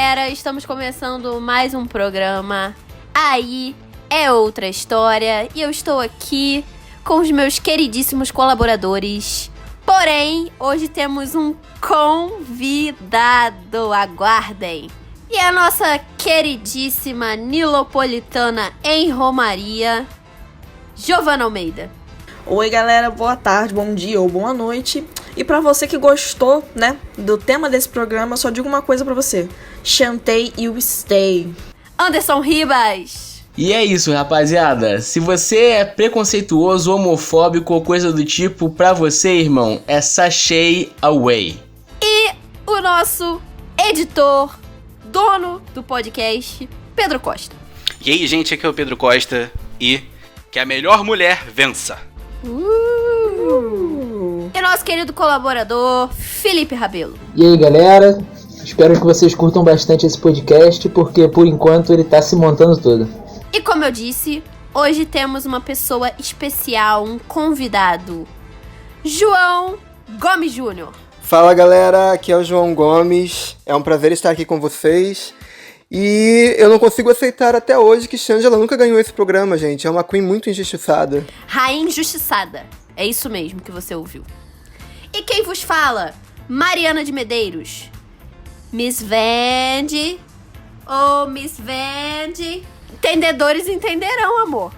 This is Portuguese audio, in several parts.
galera, estamos começando mais um programa. Aí é outra história e eu estou aqui com os meus queridíssimos colaboradores. Porém, hoje temos um convidado, aguardem. E a nossa queridíssima nilopolitana em Romaria, Giovana Almeida. Oi galera, boa tarde, bom dia ou boa noite. E pra você que gostou, né, do tema desse programa, eu só digo uma coisa pra você. Chantei you stay. Anderson Ribas. E é isso, rapaziada. Se você é preconceituoso, homofóbico ou coisa do tipo, pra você, irmão, é sachê away. E o nosso editor, dono do podcast, Pedro Costa. E aí, gente, aqui é o Pedro Costa e que a melhor mulher vença. E nosso querido colaborador, Felipe Rabelo. E aí, galera, espero que vocês curtam bastante esse podcast, porque por enquanto ele tá se montando todo. E como eu disse, hoje temos uma pessoa especial, um convidado, João Gomes Júnior. Fala galera, aqui é o João Gomes, é um prazer estar aqui com vocês. E eu não consigo aceitar até hoje que Shangela nunca ganhou esse programa, gente. É uma queen muito injustiçada. Rainha injustiçada. É isso mesmo que você ouviu. E quem vos fala? Mariana de Medeiros. Miss Vende. Oh, Miss Vende. Entendedores entenderão, amor.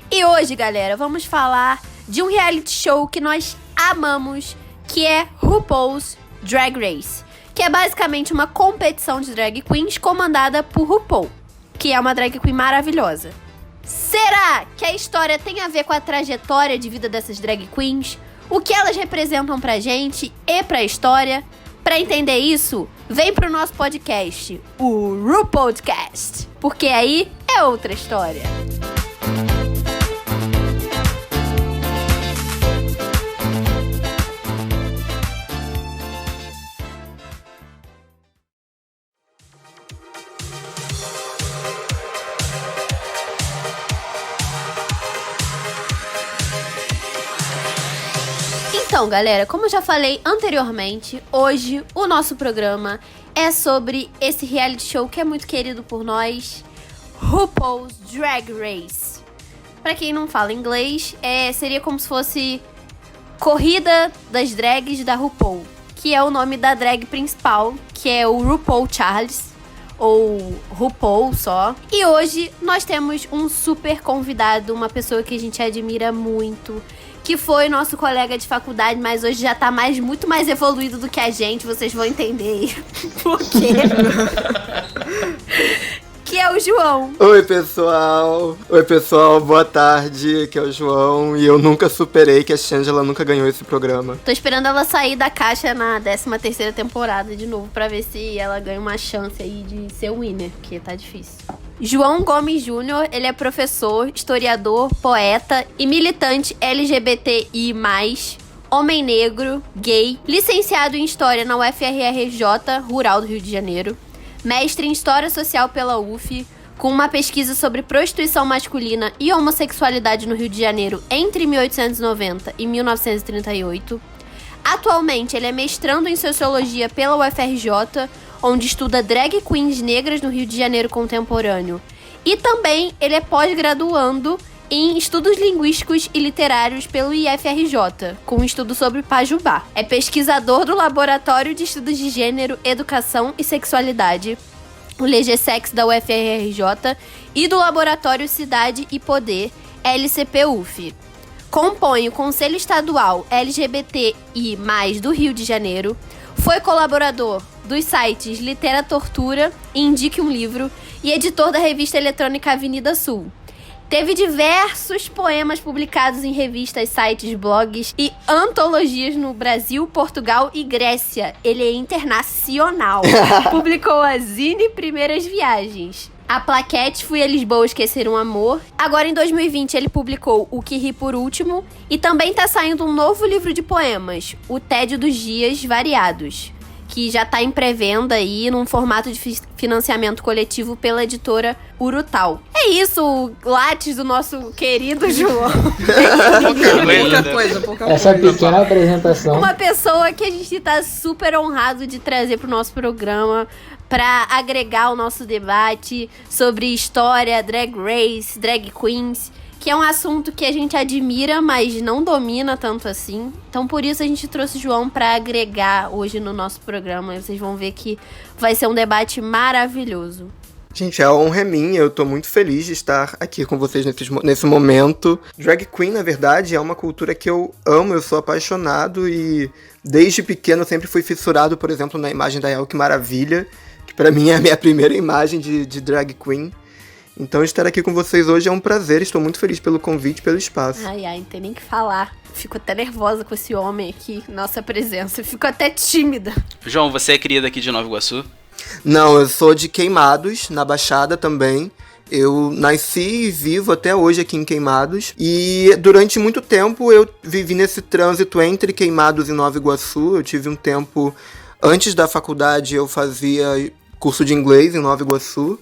E hoje, galera, vamos falar de um reality show que nós amamos, que é RuPaul's Drag Race, que é basicamente uma competição de drag queens comandada por RuPaul, que é uma drag queen maravilhosa. Será que a história tem a ver com a trajetória de vida dessas drag queens? O que elas representam pra gente e pra história? Pra entender isso, vem pro nosso podcast, o RuPodcast, porque aí é outra história. Então, galera, como eu já falei anteriormente, hoje o nosso programa é sobre esse reality show que é muito querido por nós, RuPaul's Drag Race. Pra quem não fala inglês, seria como se fosse Corrida das Drags da RuPaul, que é o nome da drag principal, que é o RuPaul Charles, ou RuPaul só. E hoje nós temos um super convidado, uma pessoa que a gente admira muito, que foi nosso colega de faculdade, mas hoje já tá muito mais evoluído do que a gente, vocês vão entender por quê. Que é o João. Oi pessoal, boa tarde, aqui é o João. E eu nunca superei que a Shangela nunca ganhou esse programa. Tô esperando ela sair da caixa na 13ª temporada de novo, pra ver se ela ganha uma chance aí de ser o winner, porque tá difícil. João Gomes Júnior, ele é professor, historiador, poeta e militante LGBTI+, homem negro, gay, licenciado em História na UFRJ Rural do Rio de Janeiro, mestre em História Social pela UF, com uma pesquisa sobre prostituição masculina e homossexualidade no Rio de Janeiro entre 1890 e 1938. Atualmente, ele é mestrando em Sociologia pela UFRJ, onde estuda drag queens negras no Rio de Janeiro contemporâneo. E também ele é pós-graduando em Estudos Linguísticos e Literários pelo IFRJ, com um estudo sobre Pajubá. É pesquisador do Laboratório de Estudos de Gênero, Educação e Sexualidade, o LGSex da UFRJ, e do Laboratório Cidade e Poder, LCP-UF. Compõe o Conselho Estadual LGBTI+, do Rio de Janeiro, foi colaborador dos sites Literatortura e Indique um Livro e editor da revista eletrônica Avenida Sul. Teve diversos poemas publicados em revistas, sites, blogs e antologias no Brasil, Portugal e Grécia. Ele é internacional. Publicou a Zine Primeiras Viagens, a plaquete Fui a Lisboa Esquecer um Amor. Agora, em 2020, ele publicou O Que Ri Por Último e também tá saindo um novo livro de poemas, O Tédio dos Dias Variados, que já tá em pré-venda aí, num formato de financiamento coletivo pela editora Urutau. É isso, Lattes do nosso querido João. Pouca coisa. Essa pequena apresentação. Uma pessoa que a gente tá super honrado de trazer pro nosso programa pra agregar o nosso debate sobre história, drag race, drag queens, que é um assunto que a gente admira, mas não domina tanto assim. Então, por isso, a gente trouxe o João pra agregar hoje no nosso programa. E vocês vão ver que vai ser um debate maravilhoso. Gente, a honra é minha, eu tô muito feliz de estar aqui com vocês nesse momento. Drag Queen, na verdade, é uma cultura que eu amo, eu sou apaixonado e desde pequeno eu sempre fui fissurado, por exemplo, na imagem da Que Maravilha, que pra mim é a minha primeira imagem de Drag Queen. Então estar aqui com vocês hoje é um prazer, estou muito feliz pelo convite, pelo espaço. Ai, não tem nem o que falar. Fico até nervosa com esse homem aqui, nossa presença. Fico até tímida. João, você é cria daqui de Nova Iguaçu? Não, eu sou de Queimados, na Baixada também. Eu nasci e vivo até hoje aqui em Queimados. E durante muito tempo eu vivi nesse trânsito entre Queimados e Nova Iguaçu. Eu tive um tempo, antes da faculdade eu fazia curso de inglês em Nova Iguaçu.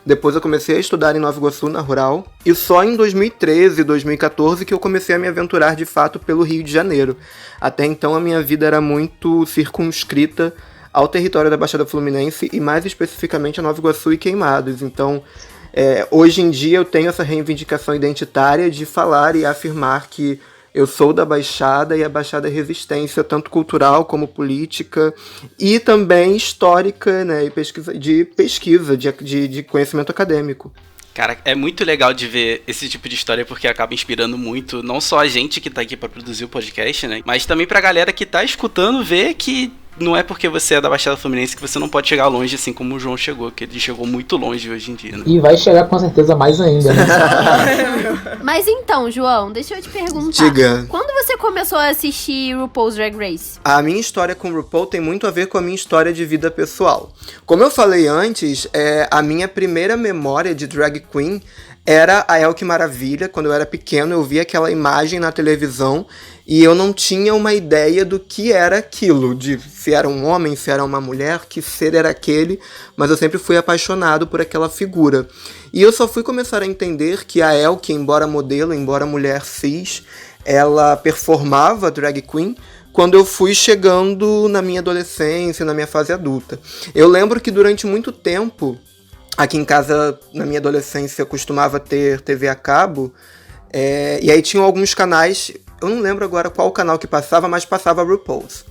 Depois eu comecei a estudar em Nova Iguaçu, na Rural. E só em 2013, 2014 que eu comecei a me aventurar de fato pelo Rio de Janeiro. Até então a minha vida era muito circunscrita ao território da Baixada Fluminense e mais especificamente a Nova Iguaçu e Queimados. Então, hoje em dia eu tenho essa reivindicação identitária de falar e afirmar que eu sou da Baixada e a Baixada é resistência, tanto cultural como política e também histórica, né, e pesquisa de conhecimento acadêmico. Cara, é muito legal de ver esse tipo de história porque acaba inspirando muito, não só a gente que tá aqui pra produzir o podcast, né, mas também pra galera que tá escutando ver que não é porque você é da Baixada Fluminense que você não pode chegar longe assim como o João chegou, que ele chegou muito longe hoje em dia, né? E vai chegar com certeza mais ainda, né? Mas então, João, deixa eu te perguntar. Diga. Quando você começou a assistir RuPaul's Drag Race? A minha história com o RuPaul tem muito a ver com a minha história de vida pessoal. Como eu falei antes, a minha primeira memória de drag queen era a Que Maravilha. Quando eu era pequeno, eu via aquela imagem na televisão e eu não tinha uma ideia do que era aquilo, de se era um homem, se era uma mulher, que ser era aquele, mas eu sempre fui apaixonado por aquela figura. E eu só fui começar a entender que a Que, embora modelo, embora mulher cis, ela performava drag queen quando eu fui chegando na minha adolescência, na minha fase adulta. Eu lembro que durante muito tempo, aqui em casa, na minha adolescência, eu costumava ter TV a cabo, e aí tinham alguns canais, eu não lembro agora qual canal que passava, mas passava RuPaul's.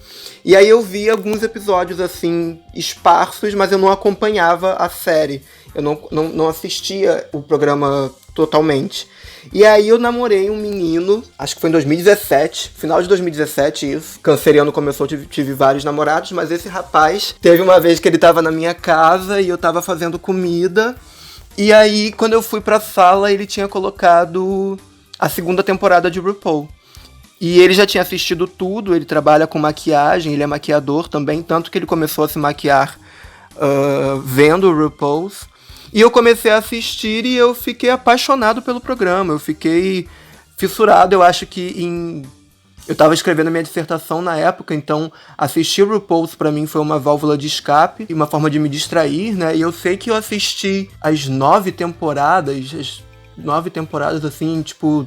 E aí eu via alguns episódios, assim, esparsos, mas eu não acompanhava a série. Eu não assistia o programa totalmente. E aí eu namorei um menino, acho que foi em 2017, final de 2017 isso. Canceriano começou, tive vários namorados, mas esse rapaz, teve uma vez que ele tava na minha casa e eu tava fazendo comida. E aí, quando eu fui pra sala, ele tinha colocado a segunda temporada de RuPaul. E ele já tinha assistido tudo, ele trabalha com maquiagem, ele é maquiador também, tanto que ele começou a se maquiar vendo o RuPaul's. E eu comecei a assistir e eu fiquei apaixonado pelo programa, eu fiquei fissurado, eu acho que eu tava escrevendo a minha dissertação na época, então assistir o RuPaul's pra mim foi uma válvula de escape e uma forma de me distrair, né? E eu sei que eu assisti as 9 temporadas assim, tipo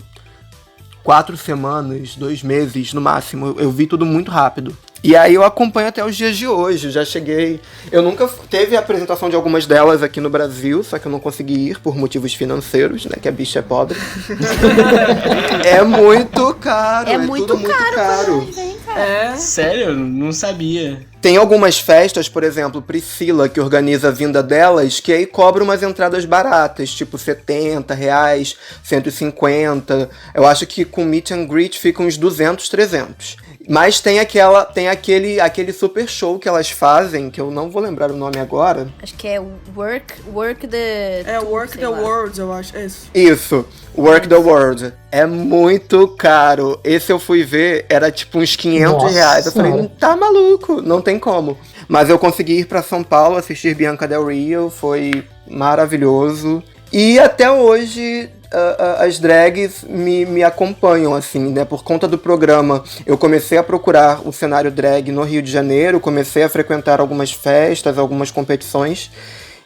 4 semanas, 2 meses no máximo, eu vi tudo muito rápido. E aí eu acompanho até os dias de hoje, já cheguei... Eu nunca teve a apresentação de algumas delas aqui no Brasil, só que eu não consegui ir por motivos financeiros, né, que a bicha é pobre. É muito caro, é muito tudo muito caro. Sério? Não sabia. Tem algumas festas, por exemplo, Priscila, que organiza a vinda delas, que aí cobra umas entradas baratas, tipo R$70, 150. Eu acho que com meet and greet fica uns 200, 300. Mas tem aquele super show que elas fazem, que eu não vou lembrar o nome agora. Acho que é Work the... Work the World, eu acho. É isso. Isso, Work the World. É muito caro. Esse eu fui ver, era tipo uns R$500. Eu falei, tá maluco, não tem como. Mas eu consegui ir pra São Paulo assistir Bianca Del Rio, foi maravilhoso. E até hoje... as drags me acompanham, assim, né? Por conta do programa, eu comecei a procurar o cenário drag no Rio de Janeiro, comecei a frequentar algumas festas, algumas competições.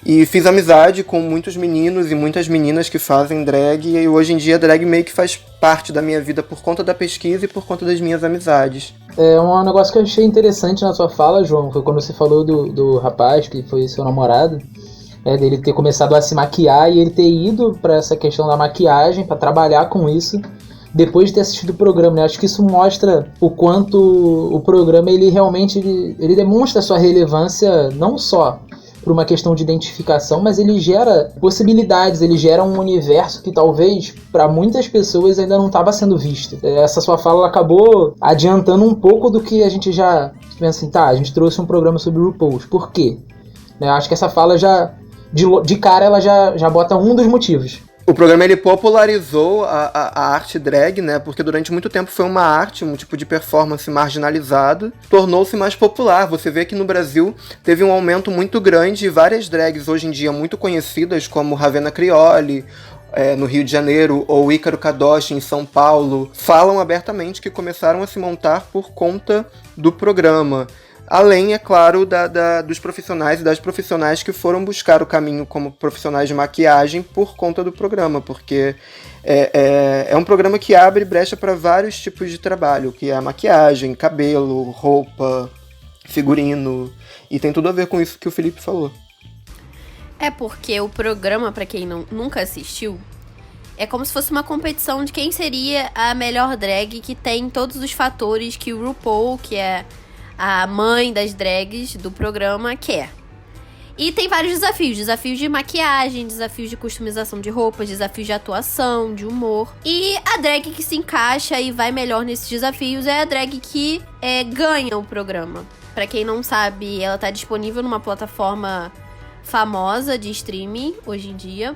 E fiz amizade com muitos meninos e muitas meninas que fazem drag, e hoje em dia drag meio que faz parte da minha vida por conta da pesquisa e por conta das minhas amizades. Um negócio que eu achei interessante na sua fala, João, foi quando você falou do rapaz que foi seu namorado, dele ter começado a se maquiar e ele ter ido pra essa questão da maquiagem, pra trabalhar com isso, depois de ter assistido o programa, né? Acho que isso mostra o quanto o programa, ele realmente ele demonstra sua relevância, não só por uma questão de identificação, mas ele gera possibilidades, ele gera um universo que talvez para muitas pessoas ainda não estava sendo visto. Essa sua fala ela acabou adiantando um pouco do que a gente já pensa assim, a gente trouxe um programa sobre RuPaul's. Por quê? Acho que essa fala já, de cara, ela já bota um dos motivos. O programa ele popularizou a arte drag, né? Porque durante muito tempo foi uma arte, um tipo de performance marginalizado. Tornou-se mais popular. Você vê que no Brasil teve um aumento muito grande e várias drags hoje em dia muito conhecidas, como Ravenna Crioli, no Rio de Janeiro, ou Ícaro Kadoshi em São Paulo, falam abertamente que começaram a se montar por conta do programa. Além, é claro, dos profissionais e das profissionais que foram buscar o caminho como profissionais de maquiagem por conta do programa, porque é um programa que abre brecha para vários tipos de trabalho, que é a maquiagem, cabelo, roupa, figurino, e tem tudo a ver com isso que o Felipe falou. É porque o programa, pra quem nunca assistiu, é como se fosse uma competição de quem seria a melhor drag que tem todos os fatores que o RuPaul, que é a mãe das drags do programa, quer. E tem vários desafios. Desafios de maquiagem, desafios de customização de roupas, desafios de atuação, de humor. E a drag que se encaixa e vai melhor nesses desafios é a drag que ganha o programa. Pra quem não sabe, ela tá disponível numa plataforma famosa de streaming hoje em dia.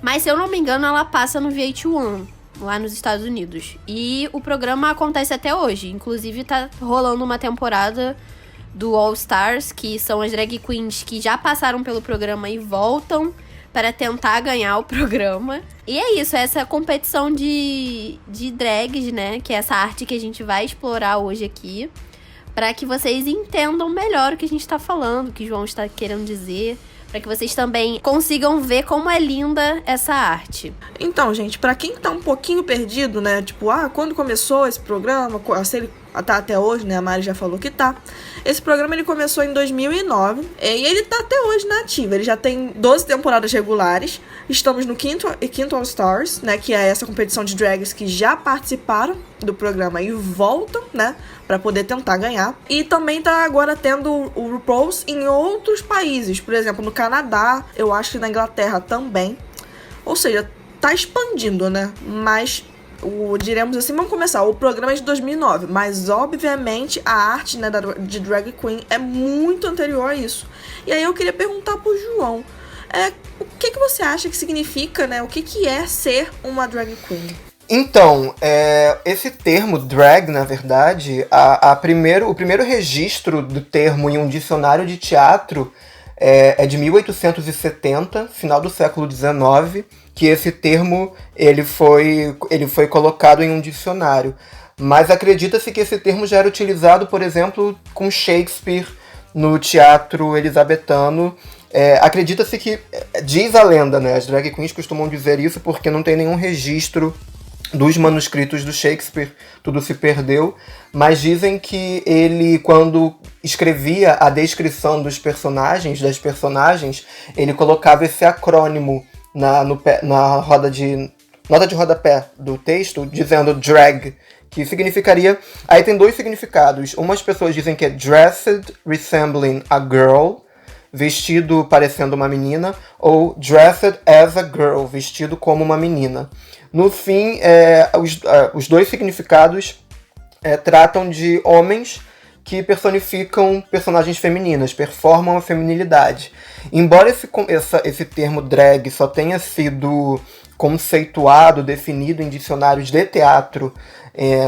Mas, se eu não me engano, ela passa no VH1, lá nos Estados Unidos. E o programa acontece até hoje. Inclusive, tá rolando uma temporada do All Stars, que são as drag queens que já passaram pelo programa e voltam para tentar ganhar o programa. E é isso, essa competição de drags, né? Que é essa arte que a gente vai explorar hoje aqui, para que vocês entendam melhor o que a gente tá falando, o que o João está querendo dizer, para que vocês também consigam ver como é linda essa arte. Então, gente, pra quem tá um pouquinho perdido, né, tipo, quando começou esse programa, se ele tá até hoje, né, a Mari já falou que tá. Esse programa, ele começou em 2009, e ele tá até hoje na ativa. Ele já tem 12 temporadas regulares. Estamos no quinto All Stars, né, que é essa competição de drags que já participaram do programa e voltam, né, pra poder tentar ganhar. E também tá agora tendo o RuPaul's em outros países, por exemplo, no Canadá, eu acho que na Inglaterra também. Ou seja, tá expandindo, né, mas diremos assim, vamos começar, o programa é de 2009, mas obviamente a arte, né, de drag queen é muito anterior a isso. E aí eu queria perguntar pro João, o que você acha que significa, né, o que é ser uma drag queen? Então, esse termo drag, na verdade, o primeiro registro do termo em um dicionário de teatro é de 1870, final do século XIX, que esse termo ele foi colocado em um dicionário. Mas acredita-se que esse termo já era utilizado, por exemplo, com Shakespeare no teatro elisabetano. Acredita-se que, diz a lenda, né, as drag queens costumam dizer isso porque não tem nenhum registro dos manuscritos do Shakespeare, tudo se perdeu, mas dizem que ele, quando escrevia a descrição dos personagens, das personagens, ele colocava esse acrônimo na nota de rodapé do texto, dizendo drag, que significaria... Aí tem dois significados. Umas pessoas dizem que é dressed resembling a girl, vestido parecendo uma menina, ou dressed as a girl, vestido como uma menina. No fim, os dois significados tratam de homens que personificam personagens femininas, performam a feminilidade. Embora esse termo drag só tenha sido conceituado, definido em dicionários de teatro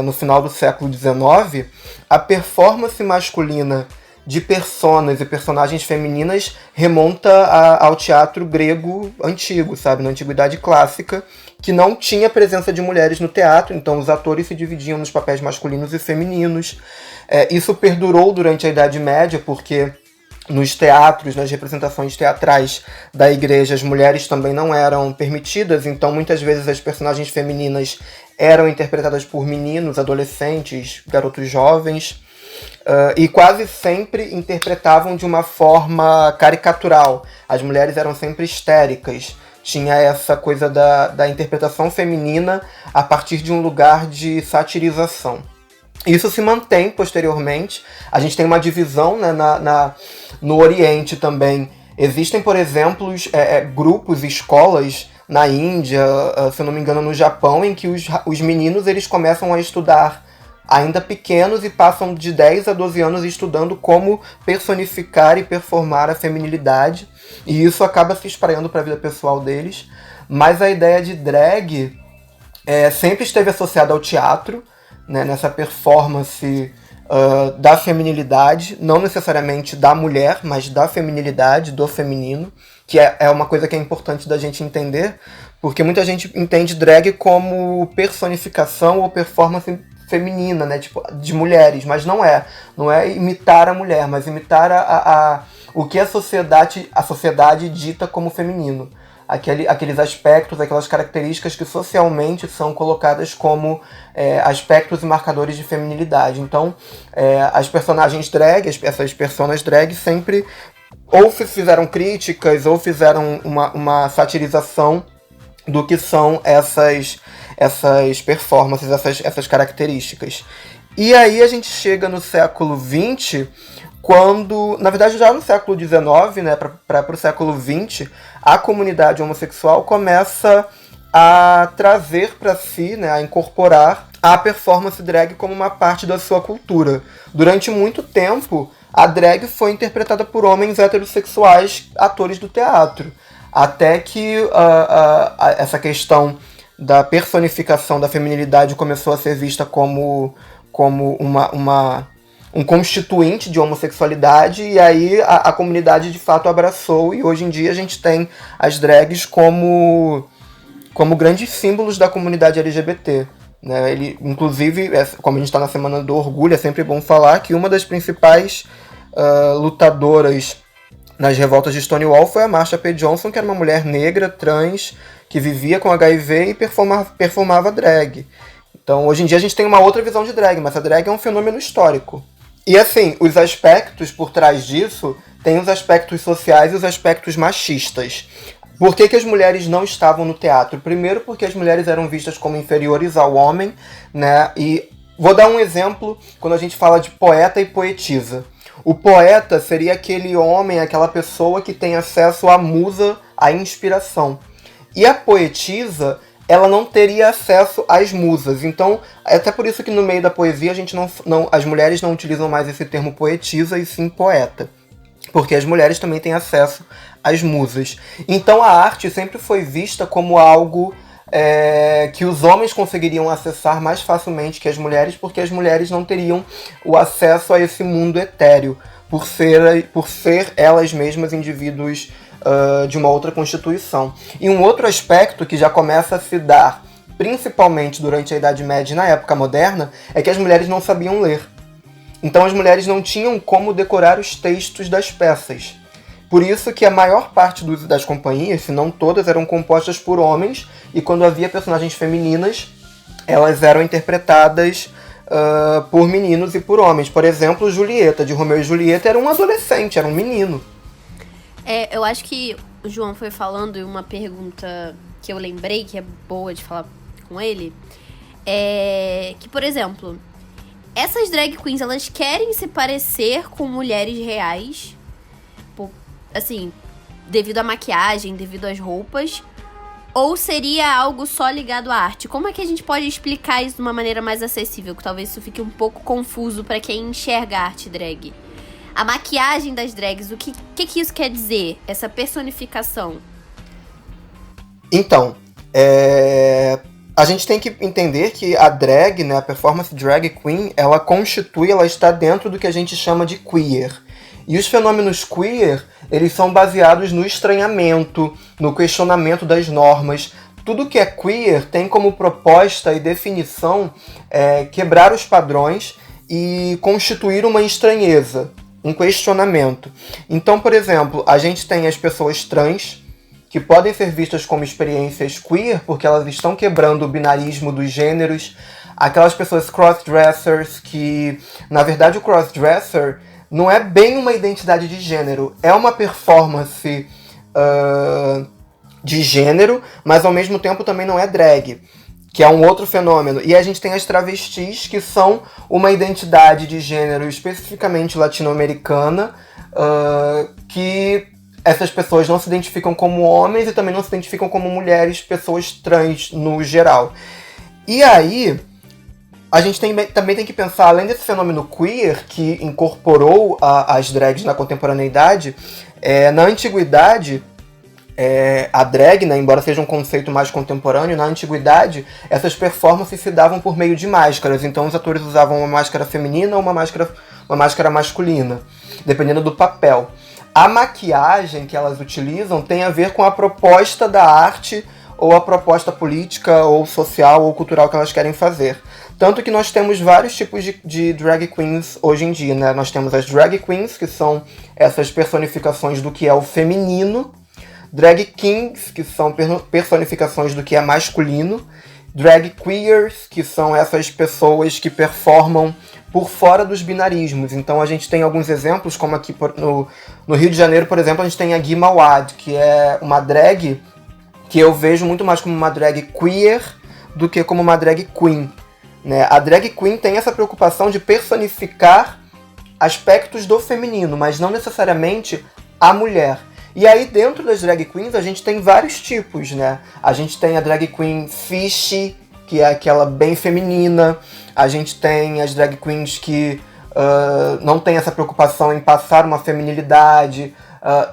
no final do século XIX, a performance masculina de personas e personagens femininas remonta ao teatro grego antigo, sabe, na Antiguidade Clássica, que não tinha presença de mulheres no teatro, então os atores se dividiam nos papéis masculinos e femininos. Isso perdurou durante a Idade Média, porque nos teatros, nas representações teatrais da igreja, as mulheres também não eram permitidas, então muitas vezes as personagens femininas eram interpretadas por meninos, adolescentes, garotos jovens, e quase sempre interpretavam de uma forma caricatural. As mulheres eram sempre histéricas. Tinha essa coisa da interpretação feminina a partir de um lugar de satirização. Isso se mantém posteriormente. A gente tem uma divisão, né, no Oriente também. Existem, por exemplo, grupos, escolas na Índia, se eu não me engano no Japão, em que os meninos eles começam a estudar ainda pequenos e passam de 10 a 12 anos estudando como personificar e performar a feminilidade. E isso acaba se espraiando para a vida pessoal deles. Mas a ideia de drag sempre esteve associada ao teatro, né, nessa performance da feminilidade, não necessariamente da mulher, mas da feminilidade, do feminino, que é uma coisa que é importante da gente entender, porque muita gente entende drag como personificação ou performance feminina, né, tipo, de mulheres, mas não é imitar a mulher, mas imitar o que a sociedade dita como feminino. Aqueles aspectos, aquelas características que socialmente são colocadas como aspectos e marcadores de feminilidade. Então, as personagens drag, essas personas drag sempre ou fizeram críticas ou fizeram uma satirização do que são essas performances, essas características. E aí a gente chega no século XX, quando, na verdade já no século XIX, né, para o século XX, a comunidade homossexual começa a trazer para si, né, a incorporar a performance drag como uma parte da sua cultura. Durante muito tempo, a drag foi interpretada por homens heterossexuais, atores do teatro. Até que essa questão da personificação da feminilidade começou a ser vista como um constituinte de homossexualidade, e aí a comunidade de fato abraçou, e hoje em dia a gente tem as drags como grandes símbolos da comunidade LGBT. Né? Inclusive, como a gente está na Semana do Orgulho, é sempre bom falar que uma das principais lutadoras nas revoltas de Stonewall foi a Marsha P. Johnson, que era uma mulher negra, trans, que vivia com HIV e performava drag. Então, hoje em dia a gente tem uma outra visão de drag, mas a drag é um fenômeno histórico. E assim, os aspectos por trás disso tem os aspectos sociais e os aspectos machistas. Por que as mulheres não estavam no teatro? Primeiro, porque as mulheres eram vistas como inferiores ao homem, né? E vou dar um exemplo quando a gente fala de poeta e poetisa. O poeta seria aquele homem, aquela pessoa que tem acesso à musa, à inspiração. E a poetisa, ela não teria acesso às musas. Então, é até por isso que no meio da poesia as mulheres não utilizam mais esse termo poetisa e sim poeta. Porque as mulheres também têm acesso às musas. Então a arte sempre foi vista como algo que os homens conseguiriam acessar mais facilmente que as mulheres, porque as mulheres não teriam o acesso a esse mundo etéreo, por ser elas mesmas indivíduos de uma outra constituição. E um outro aspecto que já começa a se dar, principalmente durante a Idade Média e na época moderna, é que as mulheres não sabiam ler. Então as mulheres não tinham como decorar os textos das peças. Por isso que a maior parte das companhias, se não todas, eram compostas por homens, e quando havia personagens femininas, elas eram interpretadas por meninos e por homens. Por exemplo, Julieta, de Romeu e Julieta, era um adolescente, era um menino. Eu acho que o João foi falando, e uma pergunta que eu lembrei, que é boa de falar com ele, é que, por exemplo, essas drag queens, elas querem se parecer com mulheres reais, assim, devido à maquiagem, devido às roupas, ou seria algo só ligado à arte? Como é que a gente pode explicar isso de uma maneira mais acessível? Que talvez isso fique um pouco confuso pra quem enxerga a arte drag. A maquiagem das drags, o que isso quer dizer? Essa personificação? Então, a gente tem que entender que a drag, né, a performance drag queen, ela está dentro do que a gente chama de queer. E os fenômenos queer, eles são baseados no estranhamento, no questionamento das normas. Tudo que é queer tem como proposta e definição quebrar os padrões e constituir uma estranheza. um questionamento. Então, por exemplo, a gente tem as pessoas trans, que podem ser vistas como experiências queer, porque elas estão quebrando o binarismo dos gêneros. Aquelas pessoas crossdressers, que, na verdade, o crossdresser não é bem uma identidade de gênero, é uma performance de gênero, mas ao mesmo tempo também não é drag, que é um outro fenômeno. E a gente tem as travestis, que são uma identidade de gênero especificamente latino-americana, que essas pessoas não se identificam como homens e também não se identificam como mulheres, pessoas trans no geral. E aí, a gente também tem que pensar, além desse fenômeno queer, que incorporou as drags na contemporaneidade, na antiguidade, a drag, né, embora seja um conceito mais contemporâneo, na antiguidade, essas performances se davam por meio de máscaras. Então os atores usavam uma máscara feminina ou uma máscara masculina, dependendo do papel. A maquiagem que elas utilizam tem a ver com a proposta da arte, ou a proposta política, ou social, ou cultural que elas querem fazer. Tanto que nós temos vários tipos de drag queens hoje em dia, né? Nós temos as drag queens, que são essas personificações do que é o feminino, drag kings, que são personificações do que é masculino, drag queers, que são essas pessoas que performam por fora dos binarismos. Então a gente tem alguns exemplos, como aqui no Rio de Janeiro, por exemplo, a gente tem a Gui Mawad, que é uma drag que eu vejo muito mais como uma drag queer do que como uma drag queen, né? A drag queen tem essa preocupação de personificar aspectos do feminino, mas não necessariamente a mulher. E aí, dentro das drag queens, a gente tem vários tipos, né? A gente tem a drag queen fishy, que é aquela bem feminina. A gente tem as drag queens que não tem essa preocupação em passar uma feminilidade.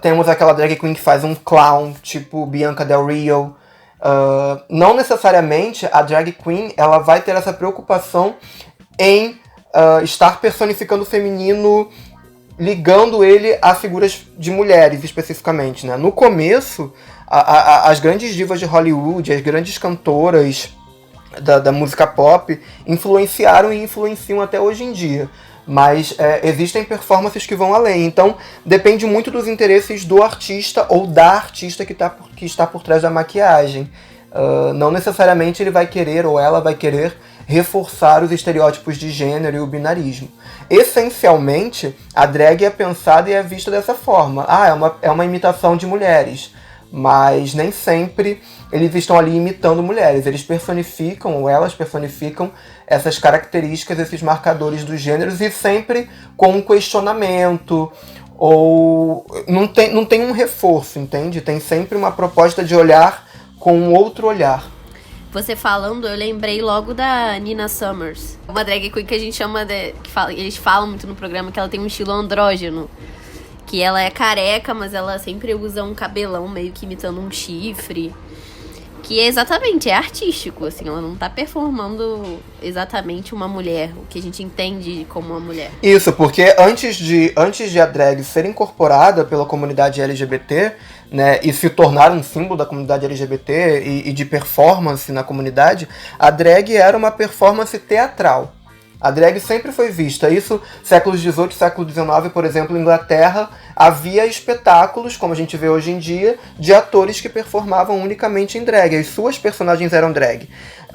Temos aquela drag queen que faz um clown, tipo Bianca Del Rio. Não necessariamente a drag queen ela vai ter essa preocupação em estar personificando o feminino, ligando ele a figuras de mulheres, especificamente, né? No começo, as grandes divas de Hollywood, as grandes cantoras da música pop, influenciaram e influenciam até hoje em dia. Mas existem performances que vão além. Então, depende muito dos interesses do artista ou da artista que está por trás da maquiagem. Não necessariamente ele vai querer ou ela vai querer reforçar os estereótipos de gênero e o binarismo. Essencialmente, a drag é pensada e é vista dessa forma. É uma imitação de mulheres. Mas nem sempre eles estão ali imitando mulheres. Eles personificam, ou elas personificam, essas características, esses marcadores dos gêneros, e sempre com um questionamento, ou não tem um reforço, entende? Tem sempre uma proposta de olhar com um outro olhar. Você falando, eu lembrei logo da Nina Summers. Uma drag queen que a gente chama eles falam muito no programa que ela tem um estilo andrógeno. Que ela é careca, mas ela sempre usa um cabelão meio que imitando um chifre. Que é artístico, assim. Ela não tá performando exatamente uma mulher, o que a gente entende como uma mulher. Isso, porque antes de a drag ser incorporada pela comunidade LGBT, né, e se tornar um símbolo da comunidade LGBT e de performance na comunidade, a drag era uma performance teatral. A drag sempre foi vista. Isso, séculos XVIII e século XIX, por exemplo, na Inglaterra, havia espetáculos, como a gente vê hoje em dia, de atores que performavam unicamente em drag. As suas personagens eram drag.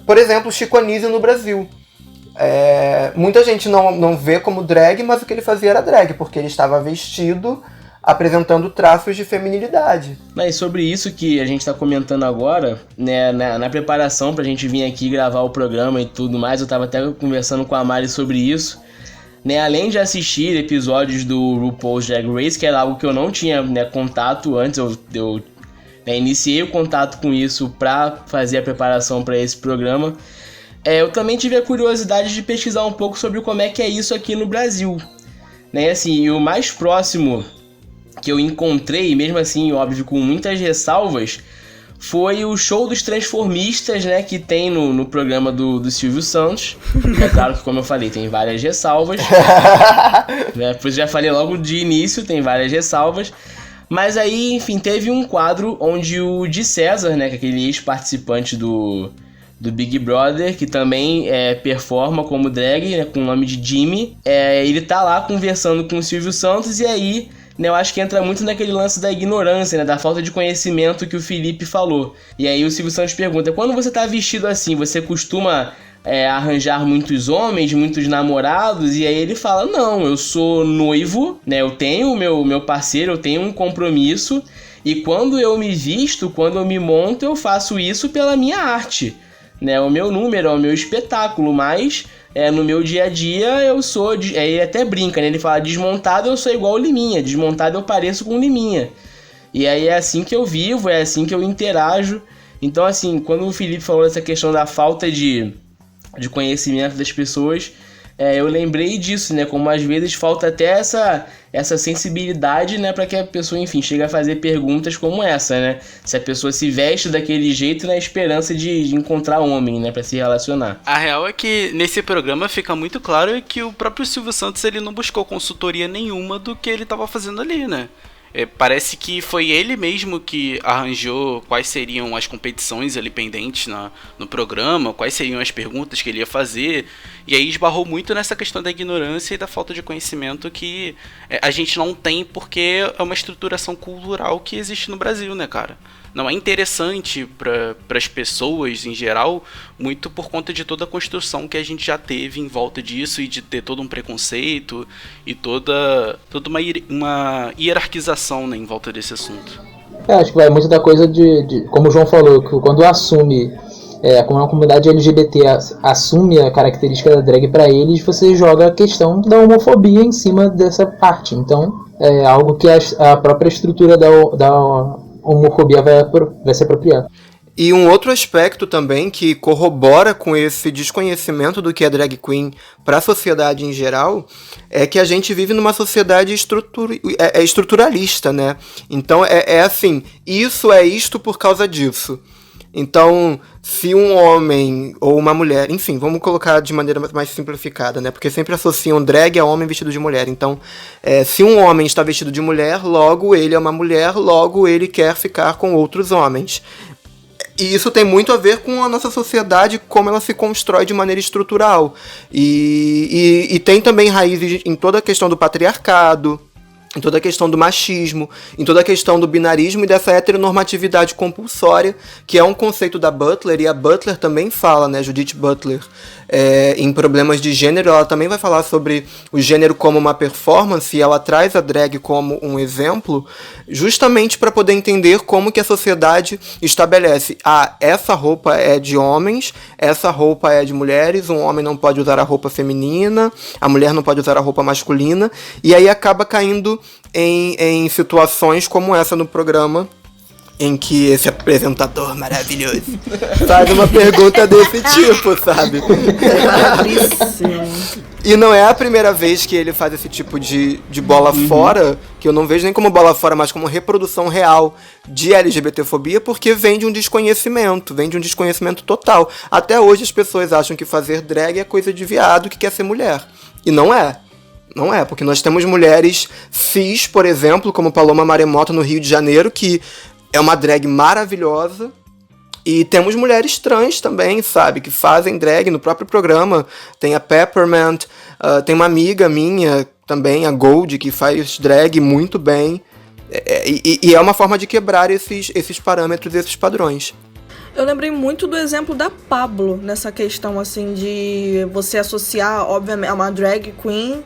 Por exemplo, Chico Anísio no Brasil. Muita gente não vê como drag, mas o que ele fazia era drag, porque ele estava vestido, apresentando traços de feminilidade. Mas sobre isso que a gente está comentando agora, né, na preparação pra gente vir aqui gravar o programa e tudo mais, eu tava até conversando com a Mari sobre isso, né, além de assistir episódios do RuPaul's Drag Race, que era algo que eu não tinha, né, contato antes, eu iniciei o contato com isso pra fazer a preparação para esse programa, eu também tive a curiosidade de pesquisar um pouco sobre como é que é isso aqui no Brasil, né, assim, o mais próximo que eu encontrei, mesmo assim, óbvio, com muitas ressalvas, foi o show dos transformistas, né, que tem no programa do Silvio Santos. É claro que, como eu falei, tem várias ressalvas. Né, por isso já falei logo de início, tem várias ressalvas. Mas aí, enfim, teve um quadro onde o Di César, né, que é aquele ex-participante do do Big Brother, que também performa como drag, né, com o nome de Jimmy. Ele tá lá conversando com o Silvio Santos e aí, né, eu acho que entra muito naquele lance da ignorância, né, da falta de conhecimento que o Felipe falou. E aí o Silvio Santos pergunta, quando você tá vestido assim, você costuma arranjar muitos homens, muitos namorados? E aí ele fala, não, eu sou noivo, né, eu tenho o meu parceiro, eu tenho um compromisso, e quando eu me visto, quando eu me monto, eu faço isso pela minha arte, né, o meu número, o meu espetáculo, mas no meu dia a dia eu sou, ele até brinca, né, ele fala, desmontado eu sou igual o Liminha, desmontado eu pareço com o Liminha. E aí é assim que eu vivo, é assim que eu interajo. Então assim, quando o Felipe falou dessa questão da falta de conhecimento das pessoas, eu lembrei disso, né, como às vezes falta até essa sensibilidade, né, para que a pessoa, enfim, chegue a fazer perguntas como essa, né, se a pessoa se veste daquele jeito na esperança de encontrar homem, né, para se relacionar. A real é que nesse programa fica muito claro que o próprio Silvio Santos, ele não buscou consultoria nenhuma do que ele estava fazendo ali, né. Parece que foi ele mesmo que arranjou quais seriam as competições ali pendentes no programa, quais seriam as perguntas que ele ia fazer, e aí esbarrou muito nessa questão da ignorância e da falta de conhecimento que a gente não tem porque é uma estruturação cultural que existe no Brasil, né, cara? Não é interessante para as pessoas em geral, muito por conta de toda a construção que a gente já teve em volta disso e de ter todo um preconceito e toda uma hierarquização, né, em volta desse assunto. Acho que vai muito da coisa de como o João falou, que quando assume, como a comunidade LGBT assume a característica da drag para eles, você joga a questão da homofobia em cima dessa parte. Então, é algo que a própria estrutura da homofobia vai se apropriar. E um outro aspecto também que corrobora com esse desconhecimento do que é drag queen para a sociedade em geral é que a gente vive numa sociedade estruturalista, né? Então é assim, isso é isto por causa disso. Então, se um homem ou uma mulher, enfim, vamos colocar de maneira mais simplificada, né? Porque sempre associam drag a homem vestido de mulher. Então, se um homem está vestido de mulher, logo ele é uma mulher, logo ele quer ficar com outros homens. E isso tem muito a ver com a nossa sociedade, como ela se constrói de maneira estrutural. E tem também raízes em toda a questão do patriarcado, em toda a questão do machismo, em toda a questão do binarismo e dessa heteronormatividade compulsória, que é um conceito da Butler, e a Butler também fala, né, Judith Butler, em Problemas de Gênero, ela também vai falar sobre o gênero como uma performance, e ela traz a drag como um exemplo, justamente para poder entender como que a sociedade estabelece, essa roupa é de homens, essa roupa é de mulheres, um homem não pode usar a roupa feminina, a mulher não pode usar a roupa masculina, e aí acaba caindo em situações como essa no programa, em que esse apresentador maravilhoso faz uma pergunta desse tipo, sabe? E não é a primeira vez que ele faz esse tipo de bola fora, que eu não vejo nem como bola fora, mas como reprodução real de LGBTfobia, porque vem de um desconhecimento total. Até hoje as pessoas acham que fazer drag é coisa de viado que quer ser mulher. E não é. Não é, porque nós temos mulheres cis, por exemplo, como Paloma Maremoto no Rio de Janeiro, que é uma drag maravilhosa. E temos mulheres trans também, sabe, que fazem drag no próprio programa. Tem a Peppermint, tem uma amiga minha também, a Gold, que faz drag muito bem. E é uma forma de quebrar esses parâmetros, esses padrões. Eu lembrei muito do exemplo da Pabllo, nessa questão, assim, de você associar, obviamente, uma drag queen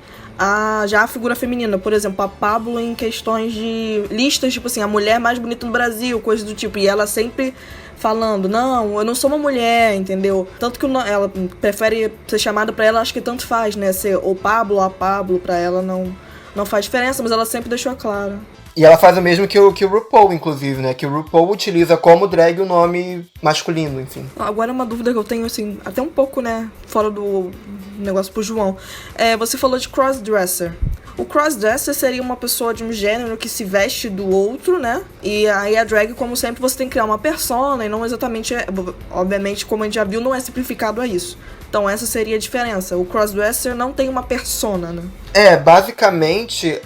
já a figura feminina. Por exemplo, a Pabllo em questões de listas, tipo assim, a mulher mais bonita do Brasil, coisas do tipo. E ela sempre falando, não, eu não sou uma mulher, entendeu? Tanto que ela prefere ser chamada pra ela, acho que tanto faz, né? Ser o Pablo ou a Pabllo, pra ela não faz diferença, mas ela sempre deixou claro. E ela faz o mesmo que o RuPaul, inclusive, né? Que o RuPaul utiliza como drag o nome masculino, enfim. Agora uma dúvida que eu tenho, assim, até um pouco, né, fora do negócio pro João. Você falou de crossdresser. O crossdresser seria uma pessoa de um gênero que se veste do outro, né? E aí a drag, como sempre, você tem que criar uma persona e não exatamente, obviamente, como a gente já viu, não é simplificado a isso. Então essa seria a diferença. O crossdresser não tem uma persona, né? Basicamente,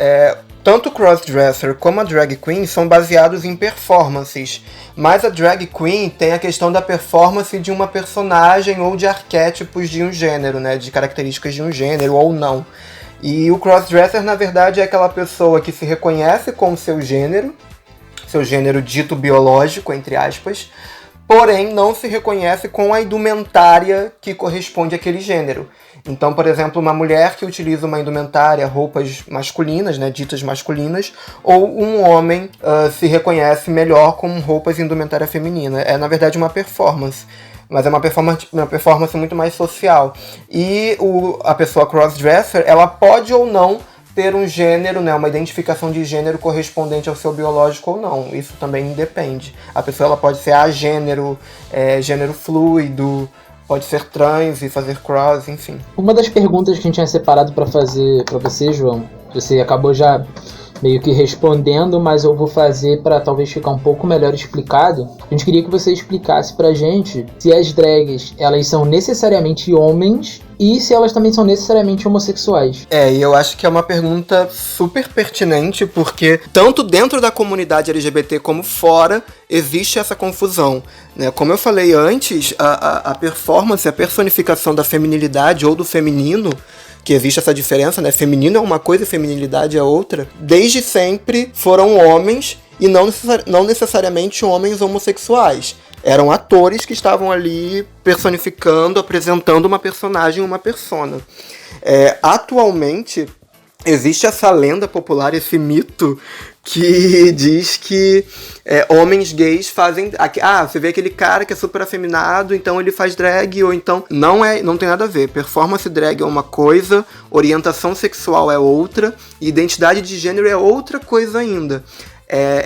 tanto o crossdresser como a drag queen são baseados em performances, mas a drag queen tem a questão da performance de uma personagem ou de arquétipos de um gênero, né, de características de um gênero ou não. E o crossdresser, na verdade, é aquela pessoa que se reconhece com seu gênero dito biológico, entre aspas, porém não se reconhece com a indumentária que corresponde àquele gênero. Então, por exemplo, uma mulher que utiliza uma indumentária, roupas masculinas, né, ditas masculinas, ou um homem se reconhece melhor com roupas indumentária feminina. É, na verdade, uma performance. Mas é uma performance muito mais social. E a pessoa crossdresser, ela pode ou não ter um gênero, né, uma identificação de gênero correspondente ao seu biológico ou não. Isso também depende. A pessoa ela pode ser agênero, gênero fluido, pode ser trans e fazer cross, enfim. Uma das perguntas que a gente tinha separado para fazer para você, João, você acabou já meio que respondendo, mas eu vou fazer para talvez ficar um pouco melhor explicado. A gente queria que você explicasse pra gente se as drags, elas são necessariamente homens e se elas também são necessariamente homossexuais. E eu acho que é uma pergunta super pertinente, porque tanto dentro da comunidade LGBT como fora, existe essa confusão, né? Como eu falei antes, a performance, a personificação da feminilidade ou do feminino, que existe essa diferença, né? Feminino é uma coisa e feminilidade é outra. Desde sempre foram homens e não necessariamente homens homossexuais. Eram atores que estavam ali personificando, apresentando uma personagem, uma persona. Atualmente, existe essa lenda popular, esse mito, que diz que homens gays fazem... você vê aquele cara que é super afeminado, então ele faz drag, ou então... Não tem nada a ver. Performance drag é uma coisa, orientação sexual é outra, e identidade de gênero é outra coisa ainda.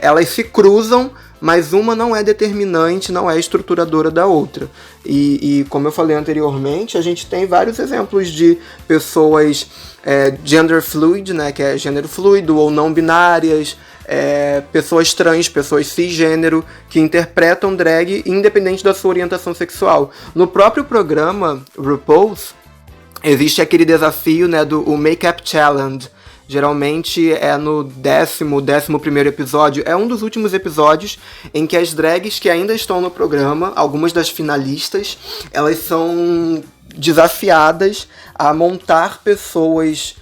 Elas se cruzam, mas uma não é determinante, não é estruturadora da outra. E como eu falei anteriormente, a gente tem vários exemplos de pessoas gender fluid, né, que é gênero fluido, ou não binárias, pessoas trans, pessoas cisgênero, que interpretam drag independente da sua orientação sexual. No próprio programa RuPaul's, existe aquele desafio, né, do Make-up Challenge. Geralmente é no 11º episódio. É um dos últimos episódios em que as drags que ainda estão no programa, algumas das finalistas, elas são desafiadas a montar pessoas